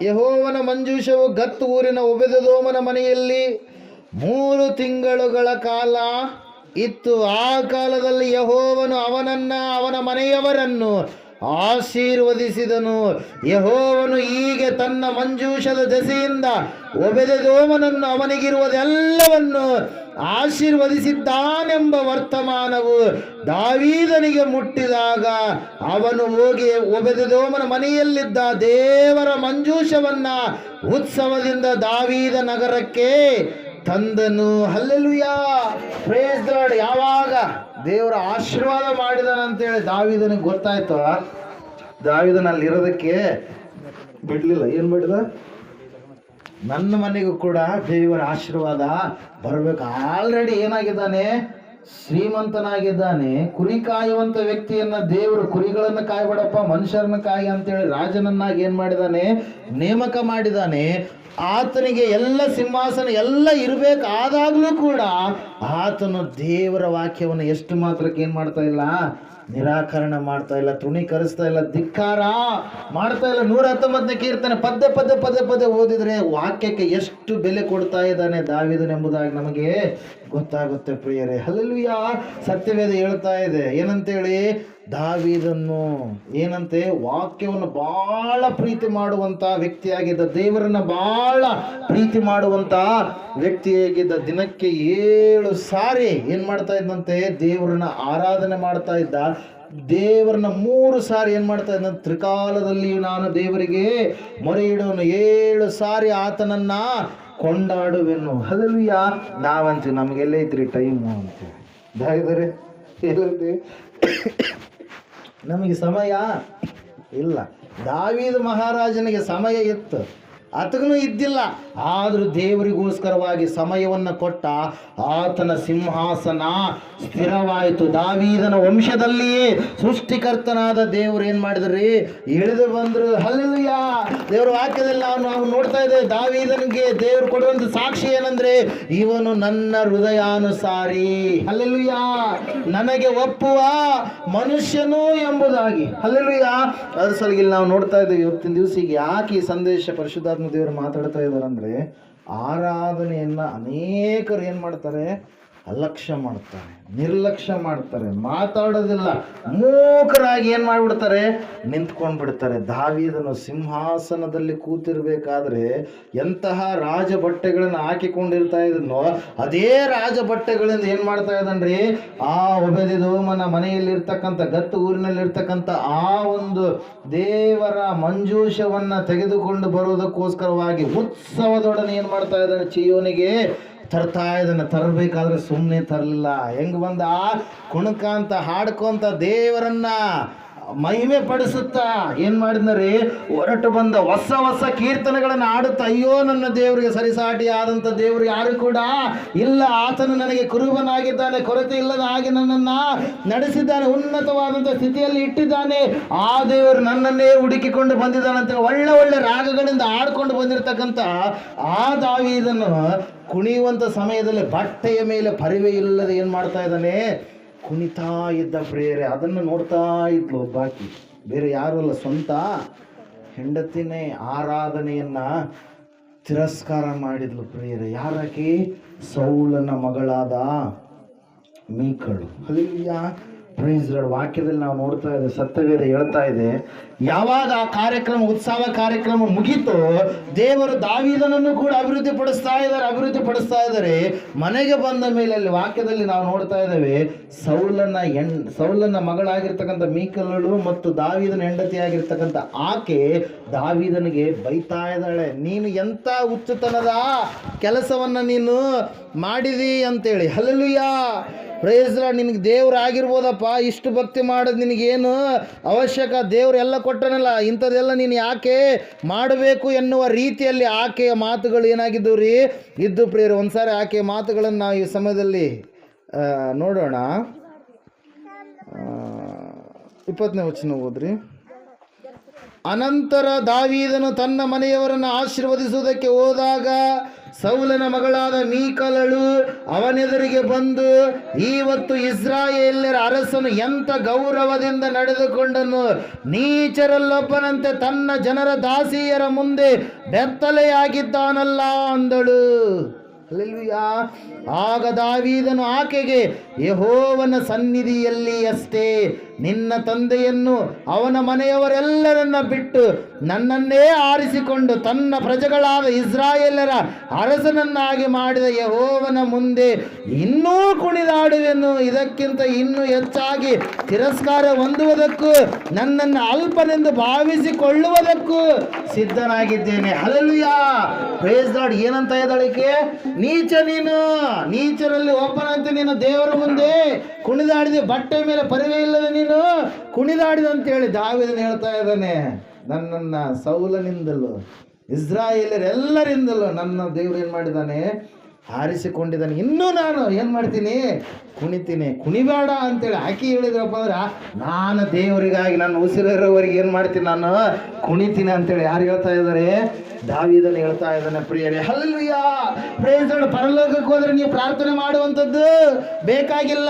ಯೆಹೋವನ ಮಂಜೂಷವು ಗತ್ ಊರಿನ ಒಬೇದೆದೋಮನ ಮನೆಯಲ್ಲಿ 3 ತಿಂಗಳುಗಳ ಕಾಲ ಇತ್ತು. ಆ ಕಾಲದಲ್ಲಿ ಯೆಹೋವನು ಅವನ ಮನೆಯವರನ್ನು ಆಶೀರ್ವದಿಸಿದನು. ಯೆಹೋವನು ಹೀಗೆ ತನ್ನ ಮಂಜೂಷದ ದೆಸೆಯಿಂದ ಒಬೆದೆದೋಮನನ್ನು ಅವನಿಗಿರುವುದೆಲ್ಲವನ್ನು ಆಶೀರ್ವದಿಸಿದ್ದಾನೆಂಬ ವರ್ತಮಾನವು ದಾವೀದನಿಗೆ ಮುಟ್ಟಿದಾಗ ಅವನು ಹೋಗಿ ಒಬೆದೆದೋಮನ ಮನೆಯಲ್ಲಿದ್ದ ದೇವರ ಮಂಜೂಷವನ್ನ ಉತ್ಸವದಿಂದ ದಾವೀದ ನಗರಕ್ಕೆ ತಂದನು. Hallelujah, praise the Lord. ಯಾವಾಗ ದೇವರ ಆಶೀರ್ವಾದ ಮಾಡಿದನಂತೇಳಿ ದಾವೀದನಿಗೆ ಗೊತ್ತಾಯ್ತು, ದಾವೀದನಲ್ಲಿ ಇರೋದಕ್ಕೆ ಬಿಡ್ಲಿಲ್ಲ. ಏನ್ ಮಾಡಿದ? ನನ್ನ ಮನೆಗೂ ಕೂಡ ದೇವರ ಆಶೀರ್ವಾದ ಬರಬೇಕು. ಆಲ್ರೆಡಿ ಏನಾಗಿದ್ದಾನೆ? ಶ್ರೀಮಂತನಾಗಿದ್ದಾನೆ. ಕುರಿ ಕಾಯುವಂತ ವ್ಯಕ್ತಿಯನ್ನ ದೇವರು ಕುರಿಗಳನ್ನ ಕಾಯ್ಬೇಡಪ್ಪ, ಮನುಷ್ಯರನ್ನ ಕಾಯಿ ಅಂತೇಳಿ ರಾಜನನ್ನಾಗಿ ಏನ್ ಮಾಡಿದಾನೆ? ನೇಮಕ ಮಾಡಿದಾನೆ. ಆತನಿಗೆ ಎಲ್ಲ ಸಿಂಹಾಸನ ಎಲ್ಲ ಇರಬೇಕಾದಾಗಲೂ ಕೂಡ ಆತನು ದೇವರ ವಾಕ್ಯವನ್ನು ಎಷ್ಟು ಮಾತ್ರಕ್ಕೆ ಏನ್ ಮಾಡ್ತಾ ಇಲ್ಲ? ನಿರಾಕರಣೆ ಮಾಡ್ತಾ ಇಲ್ಲ, ತೃಣೀಕರಿಸ್ತಾ ಇಲ್ಲ, ಧಿಕ್ಕಾರ ಮಾಡ್ತಾ ಇಲ್ಲ. 119ನೇ ಕೀರ್ತನೆ ಪದೇ ಓದಿದ್ರೆ ವಾಕ್ಯಕ್ಕೆ ಎಷ್ಟು ಬೆಲೆ ಕೊಡ್ತಾ ಇದ್ದಾನೆ ದಾವೀದನೆಂಬುದಾಗಿ ನಮಗೆ ಗೊತ್ತಾಗುತ್ತೆ ಪ್ರಿಯರೇ. ಹಲ್ಲೆಲೂಯಾ. ಸತ್ಯವೇದ ಹೇಳ್ತಾ ಇದೆ ಏನಂತೇಳಿ? ದಾವೀದನು ಏನಂತೆ? ವಾಕ್ಯವನ್ನು ಬಹಳ ಪ್ರೀತಿ ಮಾಡುವಂತ ವ್ಯಕ್ತಿಯಾಗಿದ್ದ, ದೇವರನ್ನ ಬಹಳ ಪ್ರೀತಿ ಮಾಡುವಂತ ವ್ಯಕ್ತಿಯಾಗಿದ್ದ. ದಿನಕ್ಕೆ 7 ಸಾರಿ ಏನ್ ಮಾಡ್ತಾ ಇದ್ದಂತೆ? ದೇವರನ್ನ ಆರಾಧನೆ ಮಾಡ್ತಾ ಇದ್ದ. ದೇವರನ್ನ 3 ಸಾರಿ ಏನ್ ಮಾಡ್ತಾ ಇದ್ದ? ತ್ರಿಕಾಲದಲ್ಲಿ ನಾನು ದೇವರಿಗೆ ಮೊರೆ ಇಡುವನು, 7 ಸಾರಿ ಆತನನ್ನ ಕೊಂಡಾಡುವೆನು. ಹಲ್ಲೆಲೂಯಾ. ನಾವಂತೀವಿ ನಮಗೆಲ್ಲ ಐತ್ರಿ ಟೈಮು ಅಂತೀವಿ. ದಾವಿದರೆ ಎಲ್ಲಂತೀವಿ ನಮಗೆ ಸಮಯ ಇಲ್ಲ. ದಾವೀದ ಮಹಾರಾಜನಿಗೆ ಸಮಯ ಇತ್ತು, ಆತಗೂ ಇದ್ದಿಲ್ಲ. ಆದರೂ ದೇವರಿಗೋಸ್ಕರವಾಗಿ ಸಮಯವನ್ನು ಕೊಟ್ಟ. ಆತನ ಸಿಂಹಾಸನ ಸ್ಥಿರವಾಯಿತು. ದಾವೀದನ ವಂಶದಲ್ಲಿಯೇ ಸೃಷ್ಟಿಕರ್ತನಾದ ದೇವರು ಏನ್ ಮಾಡಿದ್ರಿ? ಇಳಿದು ಬಂದ್ರು. ಹಲ್ಲೆಲೂಯಾ. ದೇವರ ವಾಕ್ಯದಲ್ಲಿ ನಾವು ನೋಡ್ತಾ ಇದ್ದೇವೆ, ದಾವೀದನಿಗೆ ದೇವರು ಕೊಡುವಂತ ಸಾಕ್ಷಿ ಏನಂದ್ರೆ, ಇವನು ನನ್ನ ಹೃದಯಾನುಸಾರಿ, ಹಲ್ಲೆಲೂಯಾ, ನನಗೆ ಒಪ್ಪುವ ಮನುಷ್ಯನು ಎಂಬುದಾಗಿ. ಹಲ್ಲೆಲೂಯಾ. ಅದ್ರ ಸಲಗಿಲ್ಲಿ ನಾವು ನೋಡ್ತಾ ಇದ್ದೇವೆ ಇವತ್ತಿನ ದಿವಸ ಈಗ ಯಾಕೆ ಈ ಸಂದೇಶ ಪರಿಶುದ್ಧಾತ್ಮ ದೇವರು ಮಾತಾಡ್ತಾ ಇದ್ದಾರೆ ಅಂದ್ರೆ, ಆರಾಧನೆಯನ್ನ ಅನೇಕರು ಏನ್ ಮಾಡ್ತಾರೆ? ಅಲಕ್ಷ್ಯ ಮಾಡ್ತಾರೆ, ನಿರ್ಲಕ್ಷ್ಯ ಮಾಡ್ತಾರೆ, ಮಾತಾಡೋದಿಲ್ಲ, ಮೂಕರಾಗಿ ಏನ್ ಮಾಡ್ಬಿಡ್ತಾರೆ? ನಿಂತ್ಕೊಂಡ್ಬಿಡ್ತಾರೆ. ದಾವೀದನು ಸಿಂಹಾಸನದಲ್ಲಿ ಕೂತಿರ್ಬೇಕಾದ್ರೆ ಎಂತಹ ರಾಜ ಬಟ್ಟೆಗಳನ್ನು ಹಾಕಿಕೊಂಡಿರ್ತಾ ಇದ್ನೋ ಅದೇ ರಾಜ ಬಟ್ಟೆಗಳಿಂದ ಏನ್ ಮಾಡ್ತಾ ಇದ್ದಾನ್ರಿ? ಆ ಒಬೆದೆದೋಮನ ಮನೆಯಲ್ಲಿರ್ತಕ್ಕಂಥ ಗತ್ತು ಊರಿನಲ್ಲಿರ್ತಕ್ಕಂಥ ಆ ಒಂದು ದೇವರ ಮಂಜೂಷವನ್ನ ತೆಗೆದುಕೊಂಡು ಬರುವುದಕ್ಕೋಸ್ಕರವಾಗಿ ಉತ್ಸವದೊಡನೆ ಏನ್ ಮಾಡ್ತಾ ಇದ್ದಾನೆ? ಚೀಯೋನಿಗೆ ತರ್ತಾ ಇದನ್ನು. ತರಬೇಕಾದ್ರೆ ಸುಮ್ಮನೆ ತರಲಿಲ್ಲ. ಹೆಂಗ್ ಬಂದ? ಕುಣಕಾಂತ ಹಾಡ್ಕೊಂತ ದೇವರನ್ನ ಮಹಿಮೆ ಪಡಿಸುತ್ತಾ ಏನ್ ಮಾಡಿದ್ನರಿ? ಹೊರಟು ಬಂದ ಹೊಸ ಕೀರ್ತನೆಗಳನ್ನು ಆಡುತ್ತಾ, ಅಯ್ಯೋ ನನ್ನ ದೇವರಿಗೆ ಸರಿಸಾಟಿ ಆದಂತ ದೇವರು ಯಾರು ಕೂಡ ಇಲ್ಲ, ಆತನು ನನಗೆ ಕುರುಬನಾಗಿದ್ದಾನೆ, ಕೊರತೆ ಇಲ್ಲದ ಹಾಗೆ ನನ್ನನ್ನ ನಡೆಸಿದ್ದಾನೆ, ಉನ್ನತವಾದಂತ ಸ್ಥಿತಿಯಲ್ಲಿ ಇಟ್ಟಿದ್ದಾನೆ, ಆ ದೇವರು ನನ್ನನ್ನೇ ಹುಡುಕಿಕೊಂಡು ಬಂದಿದ್ದಾನಂತ ಒಳ್ಳೆ ರಾಗಗಳಿಂದ ಆಡ್ಕೊಂಡು ಬಂದಿರತಕ್ಕಂತ ಆ ದಾವೀದನ್ನು ಕುಣಿಯುವಂತ ಸಮಯದಲ್ಲಿ ಬಟ್ಟೆಯ ಮೇಲೆ ಪರಿವೆ ಇಲ್ಲದೆ ಏನ್ ಮಾಡ್ತಾ ಇದ್ದಾನೆ? ಕುಣಿತಾ ಇದ್ದ ಪ್ರಿಯರೇ. ಅದನ್ನು ನೋಡ್ತಾ ಇದ್ಲು ಒಬ್ಬಾಕಿ, ಬೇರೆ ಯಾರು ಅಲ್ಲ, ಸ್ವಂತ ಹೆಂಡತಿನೇ ಆರಾಧನೆಯನ್ನ ತಿರಸ್ಕಾರ ಮಾಡಿದ್ಲು ಪ್ರಿಯರೇ. ಯಾರಾಕಿ? ಸೌಲನ ಮಗಳಾದ ಮೀಕಳು. ಹಲ್ಲೆಲೂಯಾ. Praise the Lord. ವಾಕ್ಯದಲ್ಲಿ ನಾವು ನೋಡ್ತಾ ಇದ್ದೇವೆ, ಸತ್ಯವೇದ ಹೇಳ್ತಾ ಇದೆ, ಯಾವಾಗ ಆ ಕಾರ್ಯಕ್ರಮ, ಉತ್ಸವ ಕಾರ್ಯಕ್ರಮ ಮುಗೀತು, ದೇವರು ದಾವೀದನನ್ನು ಕೂಡ ಅಭಿವೃದ್ಧಿ ಪಡಿಸ್ತಾ ಇದ್ದಾರೆ. ಮನೆಗೆ ಬಂದ ಮೇಲೆ ಅಲ್ಲಿ ವಾಕ್ಯದಲ್ಲಿ ನಾವು ನೋಡ್ತಾ ಇದ್ದೇವೆ, ಸೌಲನ ಮಗಳಾಗಿರ್ತಕ್ಕಂಥ ಮೀಕಲಳು ಮತ್ತು ದಾವೀದನ ಹೆಂಡತಿಯಾಗಿರ್ತಕ್ಕಂಥ ಆಕೆ ದಾವೀದನಿಗೆ ಬೈತಾ ಇದ್ದಾಳೆ, ನೀನು ಎಂತ ಹುಚ್ಚುತನದ ಕೆಲಸವನ್ನ ನೀನು ಮಾಡಿದಿ ಅಂತೇಳಿ. ಹಲ್ಲೆಲೂಯಾ. Praise the Lord. ನಿನಗೆ ದೇವ್ರು ಆಗಿರ್ಬೋದಪ್ಪ, ಇಷ್ಟು ಭಕ್ತಿ ಮಾಡೋದು ನಿನಗೇನು ಅವಶ್ಯಕ? ದೇವ್ರು ಎಲ್ಲ ಕೊಟ್ಟನಲ್ಲ, ಇಂಥದ್ದೆಲ್ಲ ನೀನು ಯಾಕೆ ಮಾಡಬೇಕು ಎನ್ನುವ ರೀತಿಯಲ್ಲಿ ಆಕೆಯ ಮಾತುಗಳು ಏನಾಗಿದ್ದು ರೀ? ಇದ್ದು ಪ್ರಿಯರು. ಒಂದ್ಸಾರಿ ಆಕೆಯ ಮಾತುಗಳನ್ನು ನಾವು ಈ ಸಮಯದಲ್ಲಿ ನೋಡೋಣ. 20ನೇ ವಚನ ಓದ್ರಿ. ಅನಂತರ ದಾವೀದನು ತನ್ನ ಮನೆಯವರನ್ನು ಆಶೀರ್ವದಿಸುವುದಕ್ಕೆ ಹೋದಾಗ ಸೌಲನ ಮಗಳಾದ ಮೀಕಲಳು ಅವನೆದುರಿಗೆ ಬಂದು, ಇವತ್ತು ಇಸ್ರಾಯೇಲ್ಯರ ಅರಸನು ಎಂಥ ಗೌರವದಿಂದ ನಡೆದುಕೊಂಡನು, ನೀಚರಲ್ಲೊಬ್ಬನಂತೆ ತನ್ನ ಜನರ ದಾಸಿಯರ ಮುಂದೆ ಬೆತ್ತಲೆಯಾಗಿದ್ದಾನಲ್ಲ ಅಂದಳು. ಹಲ್ಲೆಲೂಯಾ. ಆಗ ದಾವೀದನು ಆಕೆಗೆ, ಯೆಹೋವನ ಸನ್ನಿಧಿಯಲ್ಲಿ ಅಷ್ಟೇ ನಿನ್ನ ತಂದೆಯನ್ನು ಅವನ ಮನೆಯವರೆಲ್ಲರನ್ನ ಬಿಟ್ಟು ನನ್ನನ್ನೇ ಆರಿಸಿಕೊಂಡು ತನ್ನ ಪ್ರಜೆಗಳಾದ ಇಸ್ರಾಯೇಲರ ಅರಸನನ್ನಾಗಿ ಮಾಡಿದ ಯೆಹೋವನ ಮುಂದೆ ಇನ್ನೂ ಕುಣಿದಾಡುವೆನು. ಇದಕ್ಕಿಂತ ಇನ್ನೂ ಹೆಚ್ಚಾಗಿ ತಿರಸ್ಕಾರ ಹೊಂದುವುದಕ್ಕೂ ನನ್ನನ್ನು ಅಲ್ಪನೆಂದು ಭಾವಿಸಿಕೊಳ್ಳುವುದಕ್ಕೂ ಸಿದ್ಧನಾಗಿದ್ದೇನೆ. ಹಲ್ಲೆಲೂಯಾ. Praise Lord. ಏನಂತ ಇದ್ದಾಳಿಕೆ? ನೀಚ ನೀನು, ನೀಚರಲ್ಲಿ ಒಬ್ಬನಂತೆ ನೀನು ದೇವರ ಮುಂದೆ ಕುಣಿದಾಡಿದೆ, ಬಟ್ಟೆ ಮೇಲೆ ಪರಿವೆ ಇಲ್ಲದ ನೀನು ಕುಣಿದಾಡಿದ ಅಂತೇಳಿ ದಾವೀದನು ಹೇಳ್ತಾ ಇದ್ದಾನೆ. ನನ್ನನ್ನ ಸೌಲನಿಂದಲೂ ಇಸ್ರಾಯೇಲರೆಲ್ಲರಿಂದಲೂ ನನ್ನ ದೇವರು ಏನು ಮಾಡಿದ್ದಾನೆ? ಆರಿಸಿಕೊಂಡಿದ್ದಾನೆ. ಇನ್ನೂ ನಾನು ಏನು ಮಾಡ್ತೀನಿ? ಕುಣಿತೀನಿ. ಕುಣಿಬೇಡ ಅಂತೇಳಿ ಆಕೆ ಹೇಳಿದ್ರಪ್ಪ ಅಂದ್ರೆ, ನಾನು ದೇವರಿಗಾಗಿ ನನ್ನ ಉಸಿರಿರೋವರೆಗೆ ಏನು ಮಾಡ್ತೀನಿ? ನಾನು ಕುಣಿತೀನಿ ಅಂತೇಳಿ ಯಾರು ಹೇಳ್ತಾ ಇದ್ದಾರೆ? ದಾವೀದನು ಹೇಳ್ತಾ ಇದ್ದಾನೆ. ಪ್ರಿಯರೇ, ಹಲ್ಲೆಲೂಯಾ. Praise lord. ಪರಲೋಕಕ್ಕೆ ಹೋದ್ರೆ ನೀವು ಪ್ರಾರ್ಥನೆ ಮಾಡುವಂಥದ್ದು ಬೇಕಾಗಿಲ್ಲ.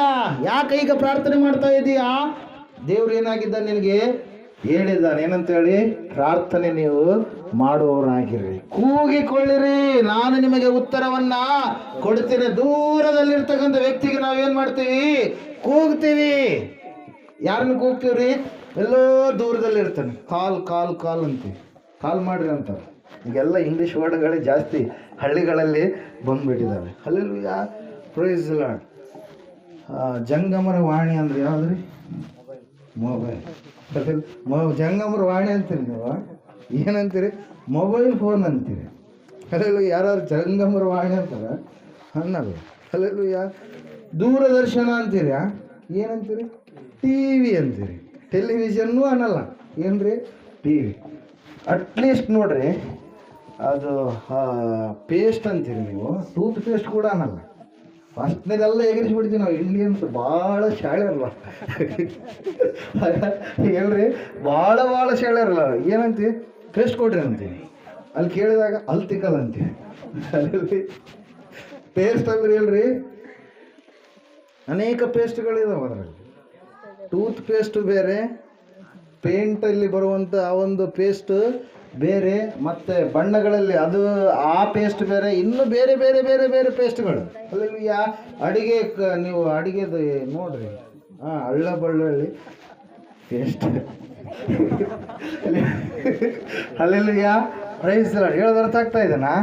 ಯಾಕೆ ಈಗ ಪ್ರಾರ್ಥನೆ ಮಾಡ್ತಾ ಇದೀಯಾ? ದೇವ್ರು ಏನಾಗಿದ್ದ ನಿನಗೆ ಹೇಳಿದ್ದಾನೆ. ಏನಂತೇಳಿ? ಪ್ರಾರ್ಥನೆ ನೀವು ಮಾಡುವವರಾಗಿರ್ರಿ, ಕೂಗಿಕೊಳ್ಳಿರಿ, ನಾನು ನಿಮಗೆ ಉತ್ತರವನ್ನ ಕೊಡ್ತೀನಿ. ದೂರದಲ್ಲಿರ್ತಕ್ಕಂಥ ವ್ಯಕ್ತಿಗೆ ನಾವೇನ್ ಮಾಡ್ತೀವಿ? ಕೂಗ್ತೀವಿ. ಯಾರನ್ನು ಕೂಗ್ತೀವ್ರಿ? ಎಲ್ಲೋ ದೂರದಲ್ಲಿ ಇರ್ತಾನೆ. ಕಾಲ್ ಕಾಲ್ ಕಾಲ್ ಅಂತೀವಿ. ಕಾಲ್ ಮಾಡ್ರಿ ಅಂತ. ಈಗೆಲ್ಲ ಇಂಗ್ಲೀಷ್ ವರ್ಡ್ಗಳೇ ಜಾಸ್ತಿ ಹಳ್ಳಿಗಳಲ್ಲಿ ಬಂದ್ಬಿಟ್ಟಿದ್ದಾವೆ. ಹಲ್ಲೆಲೂಯಾ. Praise Lord. ಜಂಗಮರ ವಾಣಿ ಅಂದ್ರೆ ಯಾವ್ದ್ರಿ? ಮೊಬೈಲ್. ಜಂಗಮರ ವಾಣಿ ಅಂತೀರಿ ನೀವು. ಏನಂತೀರಿ? ಮೊಬೈಲ್ ಫೋನ್ ಅಂತೀರಿ. ಹಲ್ಲೆಲೂಯಾ. ಯಾರು ಜಂಗಮರ ವಾಣಿ ಅಂತಾರ? ಅನ್ನಲ್ಲ. ಹಲ್ಲೆಲೂಯಾ. ದೂರದರ್ಶನ ಅಂತೀರಿ. ಏನಂತೀರಿ? ಟಿ ವಿ ಅಂತೀರಿ. ಟೆಲಿವಿಷನ್ನು ಅನ್ನಲ್ಲ. ಏನ್ರಿ? T V. ಅಟ್ಲೀಸ್ಟ್ ನೋಡ್ರಿ, ಅದು ಪೇಸ್ಟ್ ಅಂತೀರಿ ನೀವು. ಟೂತ್ ಪೇಸ್ಟ್ ಕೂಡ ಅನ್ನಲ್ಲ. ಫಸ್ಟ್ನೇದೆಲ್ಲ ಎಗರಿಸ್ಬಿಡ್ತೀವಿ ನಾವು. ಇಂಡಿಯನ್ಸ್ ಭಾಳ ಶಾಳೆ ಅಲ್ವ ಹೇಳ್ರಿ? ಭಾಳ ಶಾಳೆ ಅಲ್ಲ. ಏನಂತೀವಿ? ಪೇಸ್ಟ್ ಕೊಡ್ರಿ ಅಂತೀವಿ. ಅಲ್ಲಿ ಕೇಳಿದಾಗ ಅಲ್ತಿಕಲ್ ಅಂತೀವಿ. ಅಲ್ಲಿ ಪೇಸ್ಟ್ ಅಂದ್ರೆ ಹೇಳ್ರಿ, ಅನೇಕ ಪೇಸ್ಟ್ಗಳಿದಾವೆ ಅದರಲ್ಲಿ. ಟೂತ್ ಪೇಸ್ಟ್ ಬೇರೆ, ಪೇಂಟಲ್ಲಿ ಬರುವಂಥ ಆ ಒಂದು ಪೇಸ್ಟ್ ಬೇರೆ, ಮತ್ತು ಬಣ್ಣಗಳಲ್ಲಿ ಅದು ಆ ಪೇಸ್ಟ್ ಬೇರೆ, ಇನ್ನು ಬೇರೆ ಬೇರೆ ಬೇರೆ ಬೇರೆ ಪೇಸ್ಟ್ಗಳು. ಅಲ್ಲಿ ಅಡಿಗೆ ನೀವು ಅಡಿಗೆದು ನೋಡ್ರಿ, ಹಳ್ಳ ಬಳ್ಳುಳ್ಳಿ ಪೇಸ್ಟ್. ಅಲ್ಲೆಲ್ಲ ಪ್ರೈಸ್ ಲಾರ್ಡ್. ಹೇಳೋದು ಅರ್ಥ ಆಗ್ತಾ ಇದೆನಾ?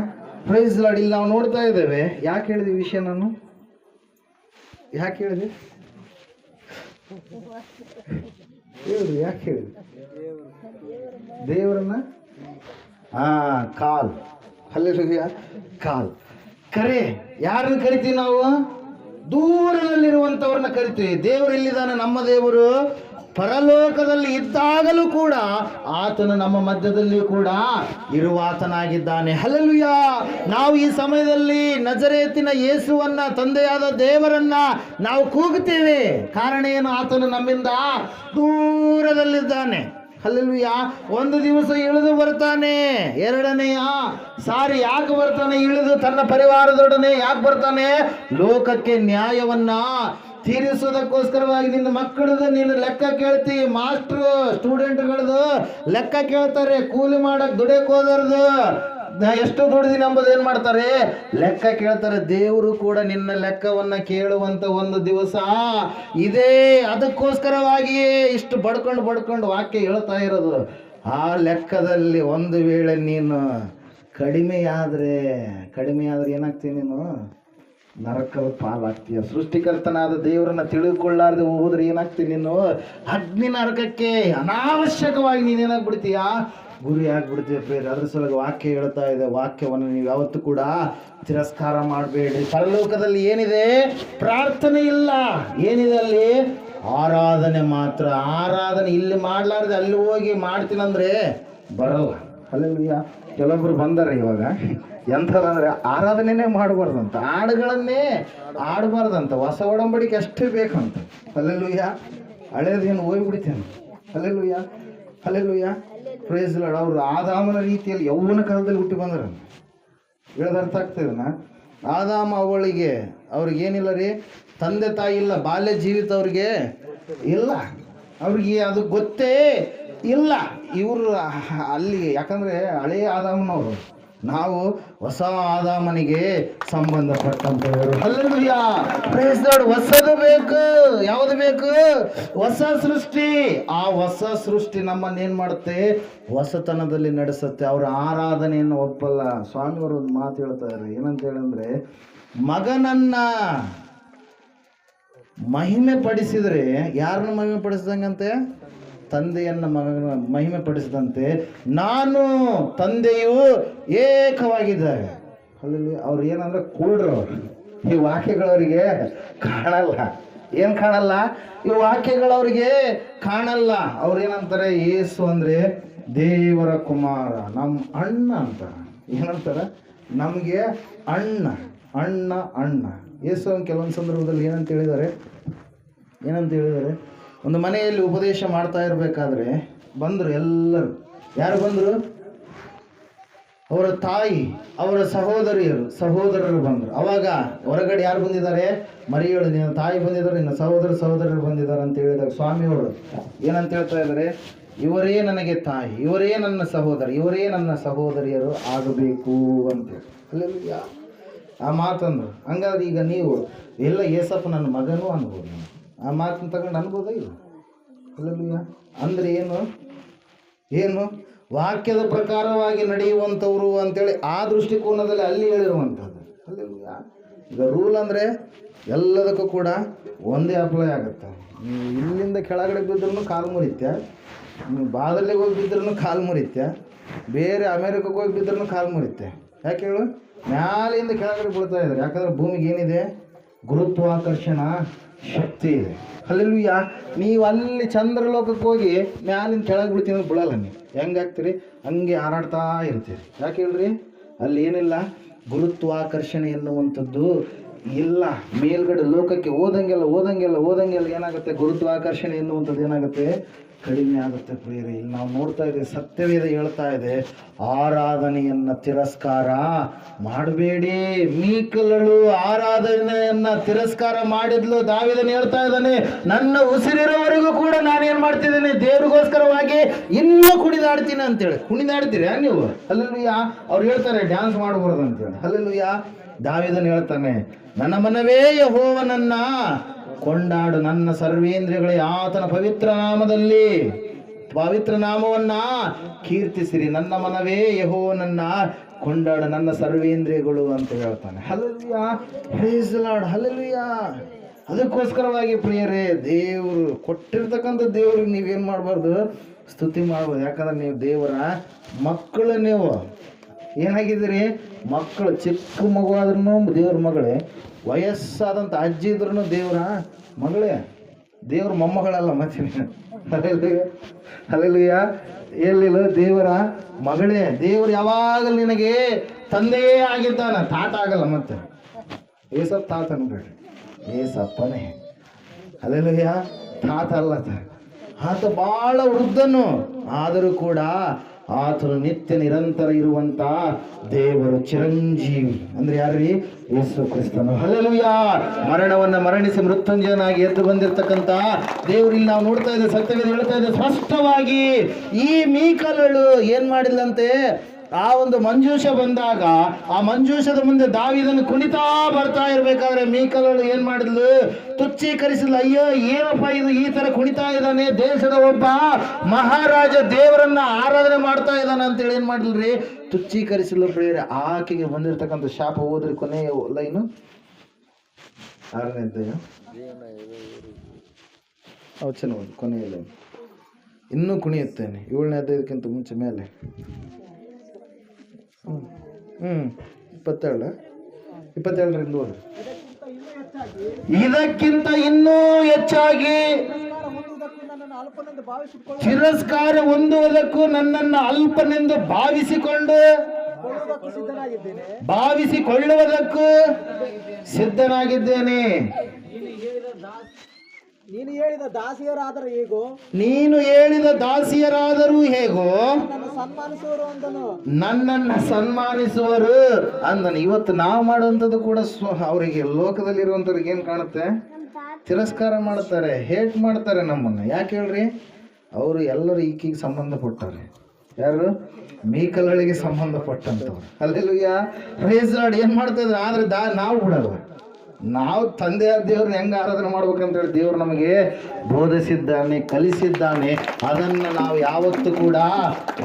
Praise Lord. ಇಲ್ಲಿ ನಾವು ನೋಡ್ತಾ ಇದ್ದೇವೆ. ಯಾಕೆ ಹೇಳಿದ್ವಿ ವಿಷಯ? ನಾನು ಯಾಕೆ ಹೇಳಿದೆ? ಹೇಳ್ರಿ, ಯಾಕೆ ಹೇಳಿದ್ವಿ? ದೇವರನ್ನ ಕಾಲ್. ಹಲ್ಲೆಲೂಯಾ. ಕಾಲ್ ಕರೆ. ಯಾರನ್ನ ಕರಿತೀವಿ ನಾವು? ದೂರದಲ್ಲಿರುವಂಥವ್ರನ್ನ ಕರಿತೀವಿ. ದೇವರು ಎಲ್ಲಿದ್ದಾನೆ? ನಮ್ಮ ದೇವರು ಪರಲೋಕದಲ್ಲಿ ಇದ್ದಾಗಲೂ ಕೂಡ ಆತನು ನಮ್ಮ ಮಧ್ಯದಲ್ಲಿ ಕೂಡ ಇರುವಾತನಾಗಿದ್ದಾನೆ. ಹಲ್ಲೆಲೂಯಾ. ನಾವು ಈ ಸಮಯದಲ್ಲಿ ನಜರೇತಿನ ಯೇಸುವನ್ನ, ತಂದೆಯಾದ ದೇವರನ್ನ ನಾವು ಕೂಗುತ್ತೇವೆ. ಕಾರಣ ಏನು? ಆತನು ನಮ್ಮಿಂದ ದೂರದಲ್ಲಿದ್ದಾನೆ. ಹಲ್ಲೆಲೂಯಾ. ಒಂದು ದಿವಸ ಇಳಿದು ಬರ್ತಾನೆ. ಎರಡನೆಯ ಸಾರಿ ಯಾಕೆ ಬರ್ತಾನೆ? ಇಳಿದು ತನ್ನ ಪರಿವಾರದೊಡನೆ ಯಾಕೆ ಬರ್ತಾನೆ? ಲೋಕಕ್ಕೆ ನ್ಯಾಯವನ್ನ ತೀರಿಸೋದಕ್ಕೋಸ್ಕರವಾಗಿ. ನಿನ್ನ ಮಕ್ಕಳದು ನೀನು ಲೆಕ್ಕ ಕೇಳ್ತಿ. ಮಾಸ್ಟ್ರು ಸ್ಟೂಡೆಂಟ್ಗಳದು ಲೆಕ್ಕ ಕೇಳ್ತಾರೆ. ಕೂಲಿ ಮಾಡಕ್ ದುಡಿಯಕ್ಕೆ ಹೋದರ್ದು ಎಷ್ಟು ದುಡಿದಿನ ಎಂಬುದು ಏನು ಮಾಡ್ತಾರೆ? ಲೆಕ್ಕ ಕೇಳ್ತಾರೆ. ದೇವರು ಕೂಡ ನಿನ್ನ ಲೆಕ್ಕವನ್ನು ಕೇಳುವಂಥ ಒಂದು ದಿವಸ ಇದೆ. ಅದಕ್ಕೋಸ್ಕರವಾಗಿಯೇ ಇಷ್ಟು ಬಡ್ಕೊಂಡು ವಾಕ್ಯ ಹೇಳ್ತಾ ಇರೋದು. ಆ ಲೆಕ್ಕದಲ್ಲಿ ಒಂದು ವೇಳೆ ನೀನು ಕಡಿಮೆಯಾದರೆ ಏನಾಗ್ತೀಯ? ನೀನು ನರಕದ ಪಾಲಾಗ್ತೀಯ. ಸೃಷ್ಟಿಕರ್ತನಾದ ದೇವರನ್ನ ತಿಳಿದುಕೊಳ್ಳಾರ್ದೆ ಹೋದ್ರೆ ಏನಾಗ್ತೀಯ? ನೀನು ಅಗ್ನಿ ನರಕಕ್ಕೆ ಅನಾವಶ್ಯಕವಾಗಿ ನೀನೇನಾಗ್ಬಿಡ್ತೀಯ? ಗುರಿ ಆಗ್ಬಿಡ್ತೀವಿ. ಪ್ರೇರೆ, ಅದ್ರ ಸಲುವಾಗಿ ವಾಕ್ಯ ಹೇಳ್ತಾ ಇದೆ. ವಾಕ್ಯವನ್ನು ನೀವು ಯಾವತ್ತೂ ಕೂಡ ತಿರಸ್ಕಾರ ಮಾಡಬೇಡಿ. ಪರಲೋಕದಲ್ಲಿ ಏನಿದೆ? ಪ್ರಾರ್ಥನೆ ಇಲ್ಲ. ಏನಿದೆ ಅಲ್ಲಿ? ಆರಾಧನೆ ಮಾತ್ರ. ಆರಾಧನೆ ಇಲ್ಲಿ ಮಾಡ್ಲಾರ್ದೆ ಅಲ್ಲಿ ಹೋಗಿ ಮಾಡ್ತೀನಂದ್ರೆ ಬರಲ್ಲ. ಹಲ್ಲೆಲೂಯಾ. ಕೆಲವೊಬ್ರು ಬಂದಾರೆ ಇವಾಗ. ಎಂಥದಂದ್ರೆ ಆರಾಧನೆನೇ ಮಾಡಬಾರ್ದಂತ, ಹಾಡುಗಳನ್ನೇ ಆಡಬಾರ್ದಂತ, ಹೊಸ ಒಡಂಬಡಿಕೆ ಅಷ್ಟೇ ಬೇಕಂತ. ಹಲ್ಲೆಲೂಯಾ. ಹಳೇದೇನು ಹೋಗ್ಬಿಡ್ತೇನೆ. ಹಲ್ಲೆಲೂಯಾ. ಹಲ್ಲೆಲೂಯಾ. Praise Lord. ಅವರು ಆದಾಮನ ರೀತಿಯಲ್ಲಿ ಯೌವನ ಕಾಲದಲ್ಲಿ ಹುಟ್ಟಿ ಬಂದ್ರ. ಹೇಳೋದು ಅರ್ಥ ಆಗ್ತದನ? ಆದಾಮ ಅವಳಿಗೆ ಅವ್ರಿಗೇನಿಲ್ಲ ರೀ, ತಂದೆ ತಾಯಿ ಇಲ್ಲ, ಬಾಲ್ಯ ಜೀವಿತ ಅವ್ರಿಗೆ ಇಲ್ಲ, ಅವ್ರಿಗೆ ಅದು ಗೊತ್ತೇ ಇಲ್ಲ. ಇವರು ಅಲ್ಲಿ ಯಾಕಂದರೆ ಹಳೆಯ ಆದಾಮನವರು ನಾವು ಹೊಸ ಆದಾಮನಿಗೆ ಸಂಬಂಧಪಟ್ಟಂತವರು. ಹಲ್ಲೆಲೂಯಾ, ಪ್ರೈಸ್ ಲಾರ್ಡ್. ಹೊಸದು ಬೇಕು. ಯಾವುದು ಬೇಕು? ಹೊಸ ಸೃಷ್ಟಿ. ಆ ಹೊಸ ಸೃಷ್ಟಿ ನಮ್ಮನ್ನು ಏನು ಮಾಡುತ್ತೆ? ಹೊಸತನದಲ್ಲಿ ನಡೆಸುತ್ತೆ. ಅವರ ಆರಾಧನೆಯನ್ನು ಒಪ್ಪಲ್ಲ. ಸ್ವಾಮಿಯವರು ಒಂದು ಮಾತು ಹೇಳ್ತಾರೆ, ಏನಂತ ಹೇಳಿದ್ರೆ, ಮಗನನ್ನ ಮಹಿಮೆ ಪಡಿಸಿದ್ರೆ ಯಾರನ್ನ ಮಹಿಮೆ ಪಡಿಸಿದಂಗಂತೆ? ತಂದೆಯನ್ನ ಮಗನ ಮಹಿಮೆ ಪಡಿಸಿದಂತೆ ನಾನು ತಂದೆಯು ಏಕವಾಗಿದ್ದಾರೆ. ಅಲ್ಲಿ ಅವ್ರು ಏನಂದ್ರೆ ಕೂಡ್ರು. ಅವರು ಈ ವಾಕ್ಯಗಳವರಿಗೆ ಕಾಣಲ್ಲ. ಏನು ಕಾಣಲ್ಲ? ಈ ವಾಕ್ಯಗಳವರಿಗೆ ಕಾಣಲ್ಲ. ಅವ್ರು ಏನಂತಾರೆ? ಯೇಸು ಅಂದ್ರೆ ದೇವರ ಕುಮಾರ, ನಮ್ಮ ಅಣ್ಣ ಅಂತಾರೆ. ಏನಂತಾರೆ? ನಮಗೆ ಅಣ್ಣ ಅಣ್ಣ ಅಣ್ಣ. ಯೇಸು ಕೆಲವೊಂದು ಸಂದರ್ಭದಲ್ಲಿ ಏನಂತ ಹೇಳಿದ್ದಾರೆ? ಒಂದು ಮನೆಯಲ್ಲಿ ಉಪದೇಶ ಮಾಡ್ತಾ ಇರಬೇಕಾದ್ರೆ ಬಂದರು ಎಲ್ಲರೂ. ಯಾರು ಬಂದರು? ಅವರ ತಾಯಿ, ಅವರ ಸಹೋದರರು ಬಂದರು. ಅವಾಗ ಹೊರಗಡೆ ಯಾರು ಬಂದಿದ್ದಾರೆ? ಮರಿಯಳು, ನಿನ್ನ ತಾಯಿ ಬಂದಿದ್ದಾರೆ, ನಿನ್ನ ಸಹೋದರರು ಬಂದಿದ್ದಾರೆ ಅಂತ ಹೇಳಿದಾಗ ಸ್ವಾಮಿಯವರು ಏನಂತ ಹೇಳ್ತಾ ಇದ್ದಾರೆ? ಇವರೇ ನನಗೆ ತಾಯಿ, ಇವರೇ ನನ್ನ ಸಹೋದರ, ಇವರೇ ನನ್ನ ಸಹೋದರಿಯರು ಆಗಬೇಕು ಅಂತೇಳಿ. ಅಲ್ಲೆಲ್ಲ ಆ ಮಾತಂದ್ರು. ಹಂಗಾದ್ರೆ ಈಗ ನೀವು ಎಲ್ಲ ಏಸಪ್ಪ ನನ್ನ ಮಗನೂ ಅನ್ಬೋದು. ಆ ಮಾತನ್ನು ತಗೊಂಡು ಅನ್ಬೋದ ಇಲ್ಲ? ಅಲ್ಲೆಲ್ಲ ಅಂದರೆ ಏನು ವಾಕ್ಯದ ಪ್ರಕಾರವಾಗಿ ನಡೆಯುವಂಥವ್ರು ಅಂತೇಳಿ ಆ ದೃಷ್ಟಿಕೋನದಲ್ಲಿ ಅಲ್ಲಿ ಹೇಳಿರುವಂಥದ್ದು. ಅಲ್ಲೆಲ್ಲ ಈಗ ರೂಲ್ ಅಂದರೆ ಎಲ್ಲದಕ್ಕೂ ಕೂಡ ಒಂದೇ ಅಪ್ಲೈ ಆಗುತ್ತೆ. ನೀವು ಇಲ್ಲಿಂದ ಕೆಳಗಡೆ ಬಿದ್ದರೂ ಕಾಲು ಮುರಿತ್ಯ, ನೀವು ಬಾದಲ್ಲಿಗೆ ಹೋಗಿ ಬಿದ್ರೂ ಕಾಲು ಮುರಿತ್ಯ, ಬೇರೆ ಅಮೇರಿಕಕ್ಕೆ ಹೋಗಿ ಬಿದ್ರೂ ಕಾಲು ಮುರಿತ್ಯ. ಯಾಕೆ ಹೇಳು? ಮ್ಯಾಲಿಂದ ಕೆಳಗಡೆ ಬೀಳ್ತಾ ಇದ್ದಾರೆ. ಯಾಕಂದ್ರೆ ಭೂಮಿಗೆ ಏನಿದೆ? ಗುರುತ್ವಾಕರ್ಷಣ ಶಕ್ತಿ ಇದೆ. ಅಲ್ಲೆಲ್ಲೂಯ್ಯ. ನೀವು ಅಲ್ಲಿ ಚಂದ್ರಲೋಕಕ್ಕೆ ಹೋಗಿ ಮ್ಯಾಲಿಂದ ಕೆಳಗೆ ಬೀಳ್ತೀನಿ ಬಿಡಲ್ಲ. ನೀವು ಹೆಂಗಾಗ್ತೀರಿ? ಹಂಗೆ ಹಾರಾಡ್ತಾ ಇರ್ತೀರಿ. ಯಾಕೆ ಹೇಳ್ರಿ? ಅಲ್ಲಿ ಏನಿಲ್ಲ, ಗುರುತ್ವಾಕರ್ಷಣೆ ಎನ್ನುವಂಥದ್ದು ಇಲ್ಲ. ಮೇಲ್ಗಡೆ ಲೋಕಕ್ಕೆ ಓದಂಗೆಲ್ಲ ಏನಾಗುತ್ತೆ? ಗುರುತ್ವಾಕರ್ಷಣೆ ಎನ್ನುವಂಥದ್ದು ಏನಾಗುತ್ತೆ? ಕಡಿಮೆ ಆಗುತ್ತೆ. ಪ್ರಿಯರೇ, ಇಲ್ಲಿ ನಾವು ನೋಡ್ತಾ ಇದ್ದೇವೆ, ಸತ್ಯವೇದ ಹೇಳ್ತಾ ಇದೆ, ಆರಾಧನೆಯನ್ನ ತಿರಸ್ಕಾರ ಮಾಡಬೇಡಿ. ಮೀಕಲಳು ಆರಾಧನೆಯನ್ನ ತಿರಸ್ಕಾರ ಮಾಡಿದ್ಲು. ದಾವೀದನು ಹೇಳ್ತಾ ಇದ್ದಾನೆ, ನನ್ನ ಉಸಿರಿರೋವರೆಗೂ ಕೂಡ ನಾನೇನ್ ಮಾಡ್ತಿದ್ದೇನೆ? ದೇವರಿಗೋಸ್ಕರವಾಗಿ ಇನ್ನೂ ಕುಣಿದಾಡ್ತೀನಿ ಅಂತೇಳಿ. ಕುಣಿದಾಡ್ತೀರಾ ನೀವು? ಹಲ್ಲೆಲೂಯಾ. ಅವ್ರು ಹೇಳ್ತಾರೆ ಡ್ಯಾನ್ಸ್ ಮಾಡಬಾರ್ದು ಅಂತೇಳಿ. ಹಲ್ಲೆಲೂಯಾ. ದಾವೀದನು ಹೇಳ್ತಾನೆ, ನನ್ನ ಮನವೇ ಯೆಹೋವನನ್ನ ಕೊಂಡಾಡು, ನನ್ನ ಸರ್ವೇಂದ್ರಿಯಗಳೇ ಆತನ ಪವಿತ್ರ ನಾಮವನ್ನ ಕೀರ್ತಿಸಿರಿ. ನನ್ನ ಮನವೇ ಯೆಹೋವನನ್ನ ಕೊಂಡಾಡು, ನನ್ನ ಸರ್ವೇಂದ್ರಿಯಗಳು ಅಂತ ಹೇಳ್ತಾನೆ. Hallelujah, praise the Lord, hallelujah. ಅದಕ್ಕೋಸ್ಕರವಾಗಿ ಪ್ರಿಯರೇ, ದೇವರು ಕೊಟ್ಟಿರ್ತಕ್ಕಂಥ ದೇವ್ರಿಗೆ ನೀವೇನು ಮಾಡಬಾರ್ದು? ಸ್ತುತಿ ಮಾಡ್ಬೋದು. ಯಾಕಂದ್ರೆ ನೀವು ದೇವರ ಮಕ್ಕಳು. ನೀವು ಏನಾಗಿದ್ದೀರಿ? ಮಕ್ಕಳು. ಚಿಕ್ಕ ಮಗು ಆದ್ರೂ ದೇವ್ರ ಮಗಳೇ, ವಯಸ್ಸಾದಂಥ ಅಜ್ಜಿ ಇದ್ರೂ ದೇವರ ಮಗಳೇ, ದೇವ್ರ ಮೊಮ್ಮಗಳಲ್ಲ. ಮತ್ತೆ ಅಲ್ಲೆಲ್ಲೂಯ್ಯ, ಎಲ್ಲಿಲ್ಲ, ದೇವರ ಮಗಳೇ. ದೇವರು ಯಾವಾಗಲೂ ನಿನಗೆ ತಂದೆಯೇ ಆಗಿದ್ದಾನ, ತಾತ ಆಗಲ್ಲ. ಮತ್ತೆ ಏಸಪ್ಪ ತಾತ ಅನ್ಬೇಡ್ರಿ, ಏಸಪ್ಪನೇ. ಅಲ್ಲೆಲ್ಲೂಯ್ಯ, ತಾತ ಅಲ್ಲ. ಆತ ಭಾಳ ವೃದ್ಧನು, ಆದರೂ ಕೂಡ ಆತನು ನಿತ್ಯ ನಿರಂತರ ಇರುವಂತ ದೇವರು, ಚಿರಂಜೀವಿ. ಅಂದ್ರೆ ಯಾರ್ರೀ? ಯೇಸು ಕ್ರಿಸ್ತನು. ಹಲ್ಲೆಲೂಯಾ. ಮರಣವನ್ನ ಮರಣಿಸಿ ಮೃತ್ಯುಂಜಯನಾಗಿ ಎದ್ದು ಬಂದಿರತಕ್ಕಂತ ದೇವರು. ಇಲ್ಲಿ ನಾವು ನೋಡ್ತಾ ಇದ್ದೇವೆ, ಸತ್ಯವೇದ ಹೇಳ್ತಾ ಇದೆ ಸ್ಪಷ್ಟವಾಗಿ. ಈ ಮೀಕಲಳು ಏನ್ ಮಾಡಿಲ್ಲಂತೆ? ಆ ಒಂದು ಮಂಜೂಷ ಬಂದಾಗ ಆ ಮಂಜೂಷದ ಮುಂದೆ ದಾವೀದನು ಕುಣಿತಾ ಬರ್ತಾ ಇರ್ಬೇಕಾದ್ರೆ ಮೀಕಲಳು ಏನ್ ಮಾಡಿದ್ಲು? ತುಚ್ಛೀಕರಿಸಿದ್ಲು. ಅಯ್ಯೋ, ಏನಪ್ಪ ಇದು ಈ ತರ ಕುಣಿತಾ ಇದ್ದಾನೆ? ದೇಶದ ಒಬ್ಬ ಮಹಾರಾಜ ದೇವರನ್ನ ಆರಾಧನೆ ಮಾಡ್ತಾ ಇದ್ದಾನೆ ಅಂತೇಳಿ ಏನ್ ಮಾಡಿಲ್ರಿ? ತುಚ್ಛೀಕರಿಸಿದ್ಲು. ಪ್ರಿಯರೇ, ಆಕೆಗೆ ಬಂದಿರತಕ್ಕಂಥ ಶಾಪ ಓದ್ರಿ. ಕೊನೆಯ ಲೈನು 6ನೇ ಅಧ್ಯಾಯ ವಚನ ಓದಿ. ಕೊನೆಯ ಲೈನ್ ಇನ್ನೂ ಕುಣಿಯುತ್ತೇನೆ. 7ನೇ ಅಧ್ಯಾಯಕ್ಕಿಂತ ಮುಂಚೆ ಮೇಲೆ 27ರಿಂದ ಓದಿ. ಇದಕ್ಕಿಂತ ಇನ್ನೂ ಹೆಚ್ಚಾಗಿ ತಿರಸ್ಕಾರ ಹೊಂದುವುದಕ್ಕೂ ನನ್ನನ್ನು ಅಲ್ಪನೆಂದು ಭಾವಿಸಿಕೊಳ್ಳುವುದಕ್ಕೂ ಸಿದ್ಧನಾಗಿದ್ದೇನೆ. ನೀನು ಹೇಳಿದ ದಾಸಿಯರಾದರೂ ಹೇಗೋ ನನ್ನನ್ನು ಸನ್ಮಾನಿಸುವರು ಅಂದನು. ಇವತ್ತು ನಾವು ಮಾಡುವಂಥದ್ದು ಕೂಡ ಅವರಿಗೆ, ಲೋಕದಲ್ಲಿರುವಂಥವ್ರಿಗೆ ಏನು ಕಾಣುತ್ತೆ? ತಿರಸ್ಕಾರ ಮಾಡ್ತಾರೆ, ಹೇಟ್ ಮಾಡ್ತಾರೆ ನಮ್ಮನ್ನು. ಯಾಕೆ ಹೇಳ್ರಿ? ಅವರು ಎಲ್ಲರೂ ಈಕೆಗೆ ಸಂಬಂಧಪಟ್ಟವ್ರೆ. ಯಾರು? ಮೀಕಲಳಿಗೆ ಸಂಬಂಧಪಟ್ಟಂಥವ್ರು. ಹಲ್ಲೆಲೂಯಾ, ಪ್ರೈಸ್ ಲಾರ್ಡ್. ಏನ್ ಮಾಡ್ತಾ ಇದ್ರು ಆದ್ರೆ ನಾವು ಬಿಡಲ್ಲ. ನಾವು ತಂದೆಯ ದೇವ್ರನ್ನ ಹೆಂಗೆ ಆರಾಧನೆ ಮಾಡ್ಬೇಕಂತ ಹೇಳಿ ದೇವ್ರು ನಮಗೆ ಬೋಧಿಸಿದ್ದಾನೆ, ಕಲಿಸಿದ್ದಾನೆ. ಅದನ್ನು ನಾವು ಯಾವತ್ತೂ ಕೂಡ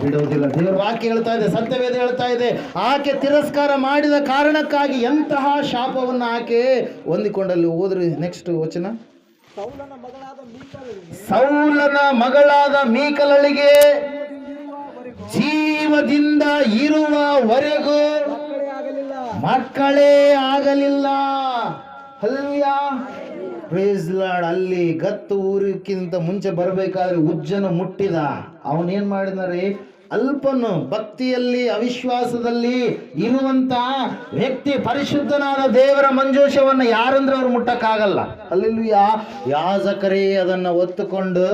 ಬಿಡೋದಿಲ್ಲ. ದೇವ್ರ ವಾಕ್ಯ ಹೇಳ್ತಾ ಇದೆ, ಸತ್ಯವೇದ ಹೇಳ್ತಾ ಇದೆ, ಆಕೆ ತಿರಸ್ಕಾರ ಮಾಡಿದ ಕಾರಣಕ್ಕಾಗಿ ಎಂತಹ ಶಾಪವನ್ನು ಆಕೆ ಹೊಂದಿಕೊಂಡಲ್ಲಿ. ಹೋದ್ರಿ ನೆಕ್ಸ್ಟ್ ವಚನ. ಸೌಲನ ಮಗಳಾದ ಮೀಕಲಳಿಗೆ ಜೀವದಿಂದ ಇರುವವರೆಗೂ ಮಕ್ಕಳೇ ಆಗಲಿಲ್ಲ. Hallelujah, praise Lord. ಅಲ್ಲಿ ಗತ್ತು ಊರಿಕ್ಕಿಂತ ಮುಂಚೆ ಬರಬೇಕಾದ್ರೆ ಉಜ್ಜನ ಮುಟ್ಟಿದ. ಅವನೇನ್ ಮಾಡಿದಾರೆ? ಅಲ್ಪನು, ಭಕ್ತಿಯಲ್ಲಿ ಅವಿಶ್ವಾಸದಲ್ಲಿ ಇರುವಂತ ವ್ಯಕ್ತಿ ಪರಿಶುದ್ಧನಾದ ದೇವರ ಮಂಜೂಷವನ್ನು ಯಾರಂದ್ರೆ ಅವ್ರು ಮುಟ್ಟಕ್ಕಾಗಲ್ಲ. ಹಲ್ಲೆಲೂಯಾ, ಯಾಜಕರೇ ಅದನ್ನ ಹೊತ್ತುಕೊಂಡು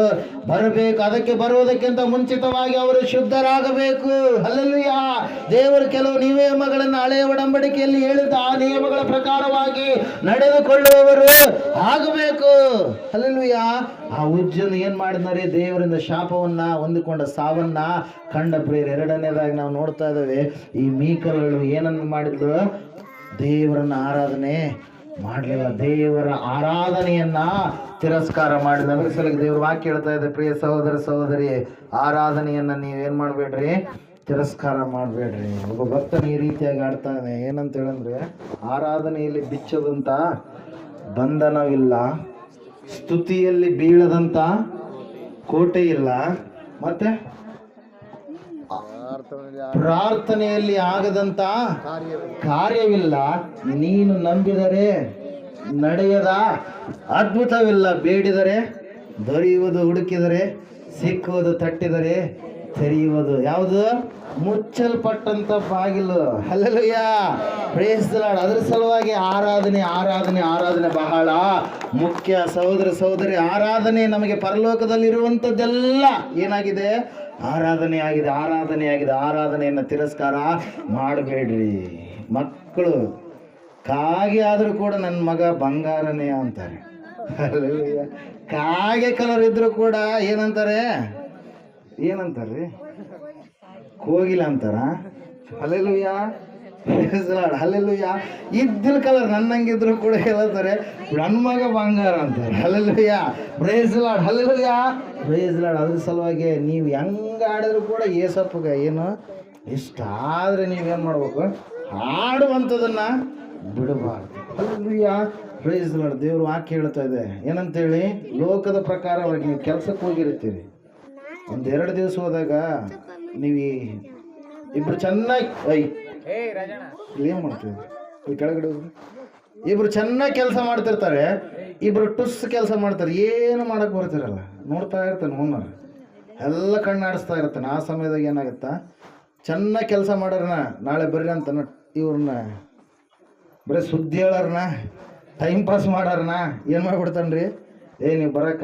ಬರಬೇಕು. ಅದಕ್ಕೆ ಬರುವುದಕ್ಕಿಂತ ಮುಂಚಿತವಾಗಿ ಅವರು ಶುದ್ಧರಾಗಬೇಕು. ಹಲ್ಲೆಲೂಯಾ, ದೇವರು ಕೆಲವು ನಿಯಮಗಳನ್ನು ಹಳೆಯ ಒಡಂಬಡಿಕೆಯಲ್ಲಿ ಹೇಳಿದ ಆ ನಿಯಮಗಳ ಪ್ರಕಾರವಾಗಿ ನಡೆದುಕೊಳ್ಳುವವರು ಆಗಬೇಕು. ಹಲ್ಲೆಲೂಯಾ. ಆ ಉಜ್ಜನ ಏನ್ ಮಾಡಿದ್ದಾರೆ? ದೇವರಿಂದ ಶಾಪವನ್ನ ಹೊಂದಿಕೊಂಡ, ಸಾವನ್ನ ಕಂಡ ಪ್ರಿಯರು. ಎರಡನೇದಾಗಿ ನಾವು ನೋಡ್ತಾ ಇದ್ದೇವೆ, ಈ ಮೀಕಲಳು ಏನನ್ನು ಮಾಡಿದ್ಲು? ದೇವರನ್ನ ಆರಾಧನೆ ಮಾಡಲಿಲ್ಲ. ದೇವರ ಆರಾಧನೆಯನ್ನ ತಿರಸ್ಕಾರ ಮಾಡಿದ. ಅದ್ರ ಸಲುವಾಗಿ ದೇವ್ರ ವಾಕ್ಯ ಹೇಳ್ತಾ ಇದೆ, ಪ್ರಿಯ ಸಹೋದರ ಸಹೋದರಿ, ಆರಾಧನೆಯನ್ನ ನೀವೇನ್ ಮಾಡ್ಬೇಡ್ರಿ? ತಿರಸ್ಕಾರ ಮಾಡಬೇಡ್ರಿ. ಒಬ್ಬ ಭಕ್ತನ ಈ ರೀತಿಯಾಗಿ ಆಡ್ತಾನೆ. ಏನಂತ ಹೇಳಂದ್ರೆ, ಆರಾಧನೆಯಲ್ಲಿ ಬಿಚ್ಚದಂತ ಬಂಧನವಿಲ್ಲ, ಸ್ತುತಿಯಲ್ಲಿ ಬೀಳದಂತ ಕೋಟೆ ಇಲ್ಲ, ಮತ್ತೆ ಪ್ರಾರ್ಥನೆಯಲ್ಲಿ ಆಗದಂತ ಕಾರ್ಯವಿಲ್ಲ. ನೀನು ನಂಬಿದರೆ ನಡೆಯದ ಅದ್ಭುತವಿಲ್ಲ. ಬೇಡಿದರೆ ದೊರೆಯುವುದು, ಹುಡುಕಿದರೆ ಸಿಕ್ಕುವುದು, ತಟ್ಟಿದರೆ ತೆರೆಯುವುದು. ಯಾವುದು? ಮುಚ್ಚಲ್ಪಟ್ಟಂತ ಬಾಗಿಲು. Hallelujah, praise the Lord. ಅದ್ರ ಸಲುವಾಗಿ ಆರಾಧನೆ ಬಹಳ ಮುಖ್ಯ. ಸಹೋದರ ಸಹೋದರಿ, ಆರಾಧನೆ ನಮಗೆ ಪರಲೋಕದಲ್ಲಿರುವಂಥದ್ದೆಲ್ಲ ಏನಾಗಿದೆ? ಆರಾಧನೆ ಆಗಿದೆ. ಆರಾಧನೆಯನ್ನು ತಿರಸ್ಕಾರ ಮಾಡಬೇಡ್ರಿ. ಮಕ್ಕಳು ಕಾಗೆ ಆದರೂ ಕೂಡ ನನ್ನ ಮಗ ಬಂಗಾರನೇ ಅಂತಾರೆ. ಹಲ್ಲೆಲೂಯಾ. ಕಾಗೆ ಕಲರ್ ಇದ್ರು ಕೂಡ ಏನಂತಾರೆ? ಕೋಗಿಲ ಅಂತಾರ. ಹಲ್ಲೆಲೂಯಾ, ಹಲ್ಲೆಲೂಯಾ. ಇದ್ದಿನ ಕಲರ್ ನನ್ನಂಗಿದ್ರು ಕೂಡ ಹೇಳ್ತಾರೆ ನನ್ನ ಮಗ ಬಂಗಾರ ಅಂತಾರೆ. ಹಲ್ಲೆಲೂಯಾ, ಪ್ರೈಸ್ ದಿ ಲಾರ್ಡ್. ಹಲ್ಲೆಲೂಯಾ, ಪ್ರೈಸ್ ದಿ ಲಾರ್ಡ್. ಅದ್ರ ಸಲುವಾಗಿ ನೀವು ಹೆಂಗ ಆಡಿದ್ರು ಕೂಡ ಏಸಪ್ಪಗೆ ಏನು ಇಷ್ಟ ಆದ್ರೆ ನೀವೇನು ಮಾಡ್ಬೇಕು? ಹಾಡುವಂಥದನ್ನ ಬಿಡಬಾರ್ದು. Hallelujah, praise the Lord. ದೇವ್ರ ವಾಕ್ಯ ಹೇಳ್ತಾ ಇದೆ ಏನಂತೇಳಿ, ಲೋಕದ ಪ್ರಕಾರವಾಗಿ ನೀವು ಕೆಲ್ಸಕ್ಕೆ ಹೋಗಿರ್ತೀರಿ. ಒಂದೆರಡು ದಿವಸ ಹೋದಾಗ ನೀವು ಇಬ್ರು ಚೆನ್ನಾಗಿ ಏನ್ ಮಾಡ್ತೀವಿ? ಕೆಳಗಡೆ ಇಬ್ರು ಚೆನ್ನಾಗಿ ಕೆಲಸ ಮಾಡ್ತಿರ್ತಾರೆ, ಇಬ್ರು ಟುಸ್ ಕೆಲಸ ಮಾಡ್ತಾರೆ. ಏನು ಮಾಡಕ್ ಬರ್ತಿರಲ್ಲ, ನೋಡ್ತಾ ಇರ್ತಾನೆ ಮುನ್ನರ್ ಎಲ್ಲ ಕಣ್ಣಾಡಿಸ್ತಾ ಇರ್ತಾನೆ. ಆ ಸಮಯದಾಗ ಏನಾಗುತ್ತಾ, ಚೆನ್ನಾಗಿ ಕೆಲಸ ಮಾಡೋರನ್ನ ನಾಳೆ ಬರ್ರಿ ಅಂತ ಇವ್ರನ್ನ ಬರೀ ಸುದ್ದಿ ಹೇಳೋರ್ನ, ಟೈಮ್ ಪಾಸ್ ಮಾಡೋರ್ನ ಏನು ಮಾಡ್ಬಿಡ್ತಾನ್ರಿ? ನೀವು ಬರಕ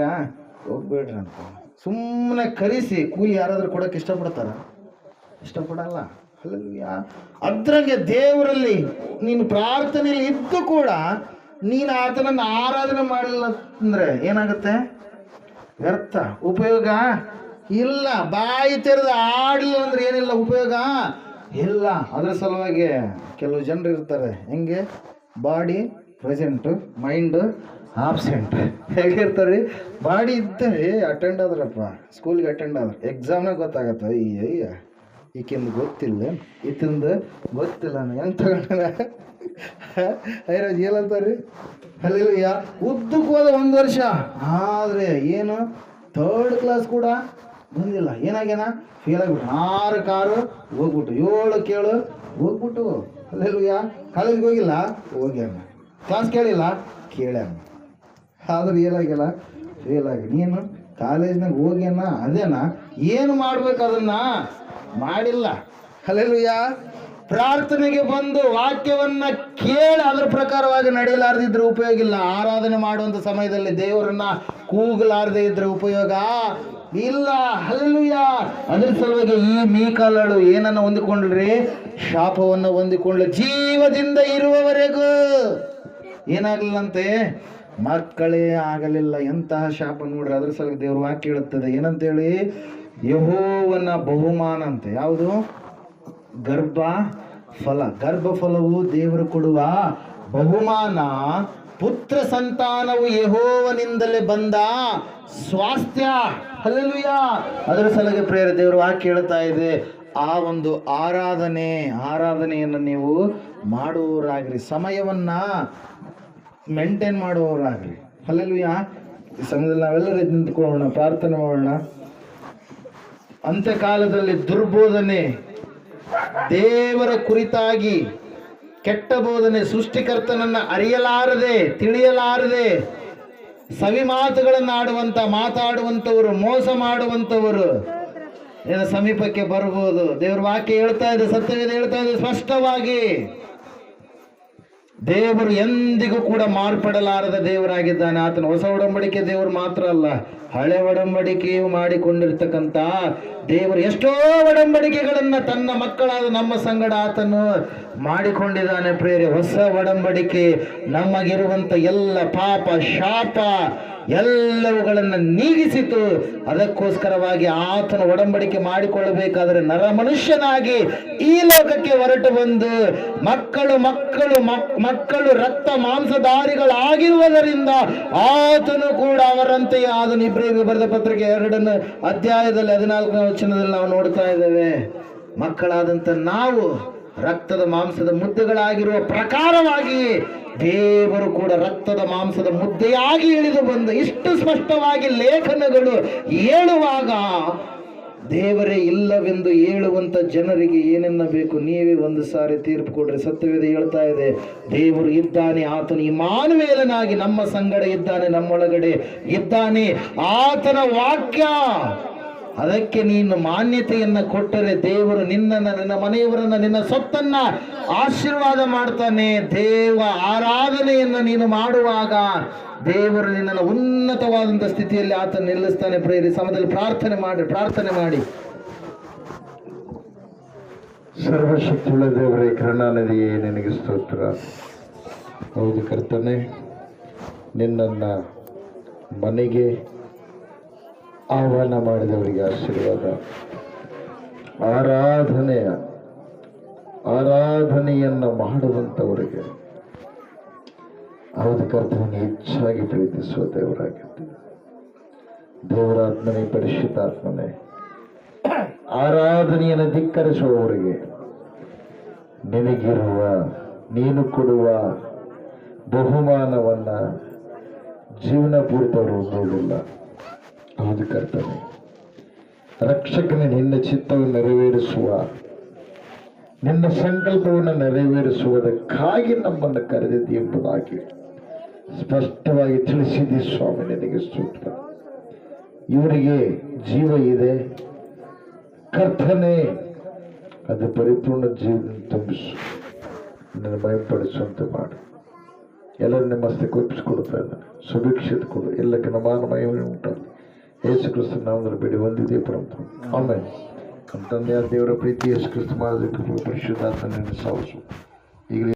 ಹೋಗ್ಬೇಡ್ರಿ ಅಂತ ಸುಮ್ಮನೆ ಕರೆಸಿ ಕೂಲಿ ಯಾರಾದ್ರೂ ಕೊಡೋಕೆ ಇಷ್ಟಪಡಲ್ಲ. ಹಲ್ಲೆಲೂಯಾ. ಅದ್ರಂಗೆ ದೇವರಲ್ಲಿ ನೀನು ಪ್ರಾರ್ಥನೆಯಲ್ಲಿ ಇದ್ದು ಕೂಡ ನೀನು ಆತನನ್ನು ಆರಾಧನೆ ಮಾಡಲಿಲ್ಲ ಅಂದ್ರೆ ಏನಾಗುತ್ತೆ? ವ್ಯರ್ಥ, ಉಪಯೋಗ ಇಲ್ಲ. ಬಾಯಿ ತೆರೆದು ಆಡಲಿಲ್ಲ ಅಂದ್ರೆ ಏನಿಲ್ಲ, ಉಪಯೋಗ ಇಲ್ಲ. ಅದ್ರ ಸಲುವಾಗಿ ಕೆಲವು ಜನರು ಇರ್ತಾರೆ, ಹೆಂಗೆ? Body present, mind absent. ಹೇಗಿರ್ತಾರೆ? ಬಾಡಿ ಇದ್ದರೆ ಅಟೆಂಡ್ ಆದ್ರಪ್ಪ, ಸ್ಕೂಲ್ಗೆ ಅಟೆಂಡ್ ಆದ್ರೆ ಎಕ್ಸಾಮ್ನಾಗ ಗೊತ್ತಾಗತ್ತ, ಅಯ್ಯ ಈಕಿಂದು ಗೊತ್ತಿಲ್ಲ, ಈತಿಂದು ಗೊತ್ತಿಲ್ಲ, ಹೆಂಗೆ ತಗೊಂಡ ಐರಾಜ್ ಏನಂತಾರೆ? ಹಲ್ಲೆಲೂಯಾ. ಉದ್ದಕ್ಕೆ ಹೋದ 1 ವರ್ಷ ಆದರೆ ಏನು 3rd ಕ್ಲಾಸ್ ಕೂಡ ಬಂದಿಲ್ಲ. ಏನಾಗ್ಯಾನ? ಫೇಲ್ ಆಗಿಬಿಟ್ಟು 6 ಕಾರು ಹೋಗ್ಬಿಟ್ಟು, 7 ಕೇಳು ಹೋಗ್ಬಿಟ್ಟು. ಹಲ್ಲೆಲೂಯಾ. ಕಾಲೇಜ್ಗೆ ಹೋಗಿಲ್ಲ, ಹೋಗ್ಯಾನ. ಕ್ಲಾಸ್ ಕೇಳಿಲ್ಲ, ಕೇಳ್ಯಾನ. ಆದ್ರೆ ಏನಾಗಿಲ್ಲ, ಫೇಲ್ ಆಗಿ. ನೀನು ಕಾಲೇಜ್ನಾಗ ಹೋಗ್ಯಾನ, ಅದೇನಾ ಏನು ಮಾಡ್ಬೇಕು ಅದನ್ನ ಮಾಡಿಲ್ಲ. ಹಲ್ಲೆಲೂಯಾ. ಪ್ರಾರ್ಥನೆಗೆ ಬಂದು ವಾಕ್ಯವನ್ನ ಕೇಳಿ ಅದ್ರ ಪ್ರಕಾರವಾಗಿ ನಡೆಯಲಾರದಿದ್ರೆ ಉಪಯೋಗ ಇಲ್ಲ. ಆರಾಧನೆ ಮಾಡುವಂಥ ಸಮಯದಲ್ಲಿ ದೇವರನ್ನ ಕೂಗಲಾರದೆ ಇದ್ರೆ ಉಪಯೋಗ ಇಲ್ಲ. ಹಲ್ಲೆಲೂಯಾ. ಅದ್ರ ಸಲುವಾಗಿ ಈ ಮೀಕಾಲಳು ಏನನ್ನ ಹೊಂದಿಕೊಂಡ್ರಿ? ಶಾಪವನ್ನು ಹೊಂದಿಕೊಂಡ್ಲು. ಜೀವದಿಂದ ಇರುವವರೆಗೂ ಏನಾಗಲಿಲ್ಲಂತೆ? ಮಕ್ಕಳೇ ಆಗಲಿಲ್ಲ. ಎಂತಹ ಶಾಪ ನೋಡ್ರಿ. ಅದ್ರ ಸಲುವಾಗಿ ದೇವ್ರ ವಾಕ್ಯ ಹೇಳುತ್ತದೆ ಏನಂತೇಳಿ, ಯೆಹೋವನ ಬಹುಮಾನ ಅಂತೆ. ಯಾವುದು? ಗರ್ಭ ಗರ್ಭಫಲವು ದೇವರು ಕೊಡುವ ಬಹುಮಾನ, ಪುತ್ರ ಸಂತಾನವು ಯೆಹೋವನಿಂದಲೇ ಬಂದ ಸ್ವಾಸ್ಥ್ಯ. ಹಲ್ಲೆಲೂಯಾ. ಅದರ ಸಲುವಾಗಿ ಪ್ರಿಯರೇ, ದೇವರು ವಾಕ್ಯ ಹೇಳ್ತಾ ಇದೆ, ಆ ಒಂದು ಆರಾಧನೆಯನ್ನು ನೀವು ಮಾಡುವವರಾಗ್ರಿ, ಸಮಯವನ್ನ ಮೇಂಟೈನ್ ಮಾಡುವವರಾಗ್ರಿ. ಹಲ್ಲೆಲೂಯಾ. ಈ ಸಮಯದಲ್ಲಿ ನಾವೆಲ್ಲರೂ ಎದ್ದು ನಿಂತ್ಕೊಳ್ಳೋಣ, ಪ್ರಾರ್ಥನೆ ಮಾಡೋಣ. ಅಂತ್ಯಕಾಲದಲ್ಲಿ ದುರ್ಬೋಧನೆ, ದೇವರ ಕುರಿತಾಗಿ ಕೆಟ್ಟ ಬೋಧನೆ, ಸೃಷ್ಟಿಕರ್ತನನ್ನ ಅರಿಯಲಾರದೆ ತಿಳಿಯಲಾರದೆ ಸವಿ ಮಾತುಗಳನ್ನು ಮಾತಾಡುವಂಥವರು, ಮೋಸ ಮಾಡುವಂಥವರು ಸಮೀಪಕ್ಕೆ ಬರ್ಬೋದು. ದೇವರ ವಾಕ್ಯ ಹೇಳ್ತಾ ಇದೆ, ಸತ್ಯವೇದ ಹೇಳ್ತಾ ಇದೆ ಸ್ಪಷ್ಟವಾಗಿ, ದೇವರು ಎಂದಿಗೂ ಕೂಡ ಮಾರ್ಪಡಲಾರದ ದೇವರಾಗಿದ್ದಾನೆ. ಆತನ ಹೊಸ ಒಡಂಬಡಿಕೆ ದೇವರು ಮಾತ್ರ ಅಲ್ಲ, ಹಳೆ ಒಡಂಬಡಿಕೆಯು ಮಾಡಿಕೊಂಡಿರ್ತಕ್ಕಂಥ ದೇವರು ಎಷ್ಟೋ ಒಡಂಬಡಿಕೆಗಳನ್ನ ತನ್ನ ಮಕ್ಕಳಾದ ನಮ್ಮ ಸಂಗಡ ಆತನು ಮಾಡಿಕೊಂಡಿದ್ದಾನೆ. ಪ್ರೇರೆ, ಹೊಸ ಒಡಂಬಡಿಕೆ ನಮಗಿರುವಂತ ಎಲ್ಲ ಪಾಪ ಶಾಪ ಎಲ್ಲವುಗಳನ್ನು ನೀಗಿಸಿತು. ಅದಕ್ಕೋಸ್ಕರವಾಗಿ ಆತನ ಒಡಂಬಡಿಕೆ ಮಾಡಿಕೊಳ್ಳಬೇಕಾದರೆ ನರ ಮನುಷ್ಯನಾಗಿ ಈ ಲೋಕಕ್ಕೆ ಹೊರಟು ಬಂದು ಮಕ್ಕಳು ರಕ್ತ ಮಾಂಸಧಾರಿಗಳಾಗಿರುವುದರಿಂದ ಆತನು ಕೂಡ ಅವರಂತೆಯೇ ಆದನು. ಇಬ್ರಿಯರಿಗೆ ಬರೆದ ಪತ್ರಿಕೆ 2ನೇ ಅಧ್ಯಾಯದಲ್ಲಿ 14ನೇ ವಚನದಲ್ಲಿ ನಾವು ನೋಡ್ತಾ ಇದ್ದೇವೆ, ಮಕ್ಕಳಾದಂತ ನಾವು ರಕ್ತದ ಮಾಂಸದ ಮುದ್ದೆಗಳಾಗಿರುವ ಪ್ರಕಾರವಾಗಿ ದೇವರು ಕೂಡ ರಕ್ತದ ಮಾಂಸದ ಮುದ್ದೆಯಾಗಿ ಇಳಿದು ಬಂದು ಇಷ್ಟು ಸ್ಪಷ್ಟವಾಗಿ ಲೇಖನಗಳು ಹೇಳುವಾಗ, ದೇವರೇ ಇಲ್ಲವೆಂದು ಹೇಳುವಂತ ಜನರಿಗೆ ಏನೆನ್ನ ಬೇಕು, ನೀವೇ ಒಂದು ಸಾರಿ ತೀರ್ಪು ಕೊಡ್ರಿ. ಸತ್ಯವೇದ ಹೇಳ್ತಾ ಇದೆ, ದೇವರು ಇದ್ದಾನೆ, ಆತನು ಇಮ್ಮಾನುವೇಲನಾಗಿ ನಮ್ಮ ಸಂಗಡ ಇದ್ದಾನೆ, ನಮ್ಮೊಳಗಡೆ ಇದ್ದಾನೆ. ಆತನ ವಾಕ್ಯ, ಅದಕ್ಕೆ ನೀನು ಮಾನ್ಯತೆಯನ್ನ ಕೊಟ್ಟರೆ ದೇವರು ನಿನ್ನನ್ನು, ನಿನ್ನ ಮನೆಯವರನ್ನ, ನಿನ್ನ ಸೊತ್ತನ್ನ ಆಶೀರ್ವಾದ ಮಾಡ್ತಾನೆ. ದೇವ ಆರಾಧನೆಯನ್ನ ನೀನು ಮಾಡುವಾಗ ದೇವರು ನಿನ್ನನ್ನು ಉನ್ನತವಾದಂಥ ಸ್ಥಿತಿಯಲ್ಲಿ ಆತ ನಿಲ್ಲಿಸ್ತಾನೆ. ಪ್ರೇರಿ, ಸಮಯದಲ್ಲಿ ಪ್ರಾರ್ಥನೆ ಮಾಡಿ. ಸರ್ವಶಕ್ತಿಯುಳ್ಳ ದೇವರೇ, ಕರುಣಾನಿಧಿಯೇ, ನಿನಗೆ ಸ್ತೋತ್ರ. ಹೌದು ಕರ್ತನೆ, ನಿನ್ನನ್ನು ಮನೆಗೆ ಆಹ್ವಾನ ಮಾಡಿದವರಿಗೆ ಆಶೀರ್ವಾದ, ಆರಾಧನೆಯನ್ನು ಮಾಡುವಂಥವರಿಗೆ ಹೌದು ಕರ್ತನೆ ಹೆಚ್ಚಾಗಿ ಪ್ರೀತಿಸುವ ದೇವರಾಗಿದ್ದು, ದೇವರಾತ್ಮನೇ, ಪರಿಶುದ್ಧಾತ್ಮನೇ, ಆರಾಧನೆಯನ್ನು ಧಿಕ್ಕರಿಸುವವರಿಗೆ ನೀನು ಕೊಡುವ ಬಹುಮಾನವನ್ನ ಜೀವನ ಪೂರ್ತಿಯವರು ಹೊಂದುವುದಿಲ್ಲ. ಹೌದು ಕರ್ತನೆ, ರಕ್ಷಕನೇ, ನಿನ್ನ ಚಿತ್ತವನ್ನು ನೆರವೇರಿಸುವ, ನಿನ್ನ ಸಂಕಲ್ಪವನ್ನು ನೆರವೇರಿಸುವುದಕ್ಕಾಗಿ ನಮ್ಮನ್ನು ಕರೆದಿದ್ದಿ ಎಂಬುದಾಗಿ ಸ್ಪಷ್ಟವಾಗಿ ತಿಳಿಸಿದಿ ಸ್ವಾಮಿ, ನಿನಗೆ ಸ್ತೋತ್ರ. ಇವರಿಗೆ ಜೀವ ಇದೆ ಕರ್ತನೆ, ಅದು ಪರಿಪೂರ್ಣ ಜೀವನ ತುಂಬಿಸು, ನಿನ್ನ ಭಯಪಡಿಸುವಂತೆ ಮಾಡು. ಎಲ್ಲರೂ ನಿಮ್ಮ ಹಸ್ತಕ್ಕೆ ಒಪ್ಪಿಸಿಕೊಡ್ತಾ ಇದ್ದಾನೆ. ಸುಭಿಕ್ಷಿತ ಕೊಡು, ಎಲ್ಲಕ್ಕೆ ನಮಾನ ಮಹಿಮೆ ಉಂಟಾಗಲಿ. ಯೇಸು ಕ್ರಿಸ್ತ ನಾಮದಲ್ಲಿ ಬೇಡಿ ಹೊಂದಿದೆ ಪರಂತು. ಆಮೇಲೆ ನಮ್ಮ ತಂದೆಯ ದೇವರ ಪ್ರೀತಿ, ಯೇಸು ಕ್ರಿಸ್ತ ಮಾಡಿದ ಪರಿಶುದ್ಧಾತ್ಮನೆಯನ್ನು ಸಾಧಿಸು ಈಗಲೇ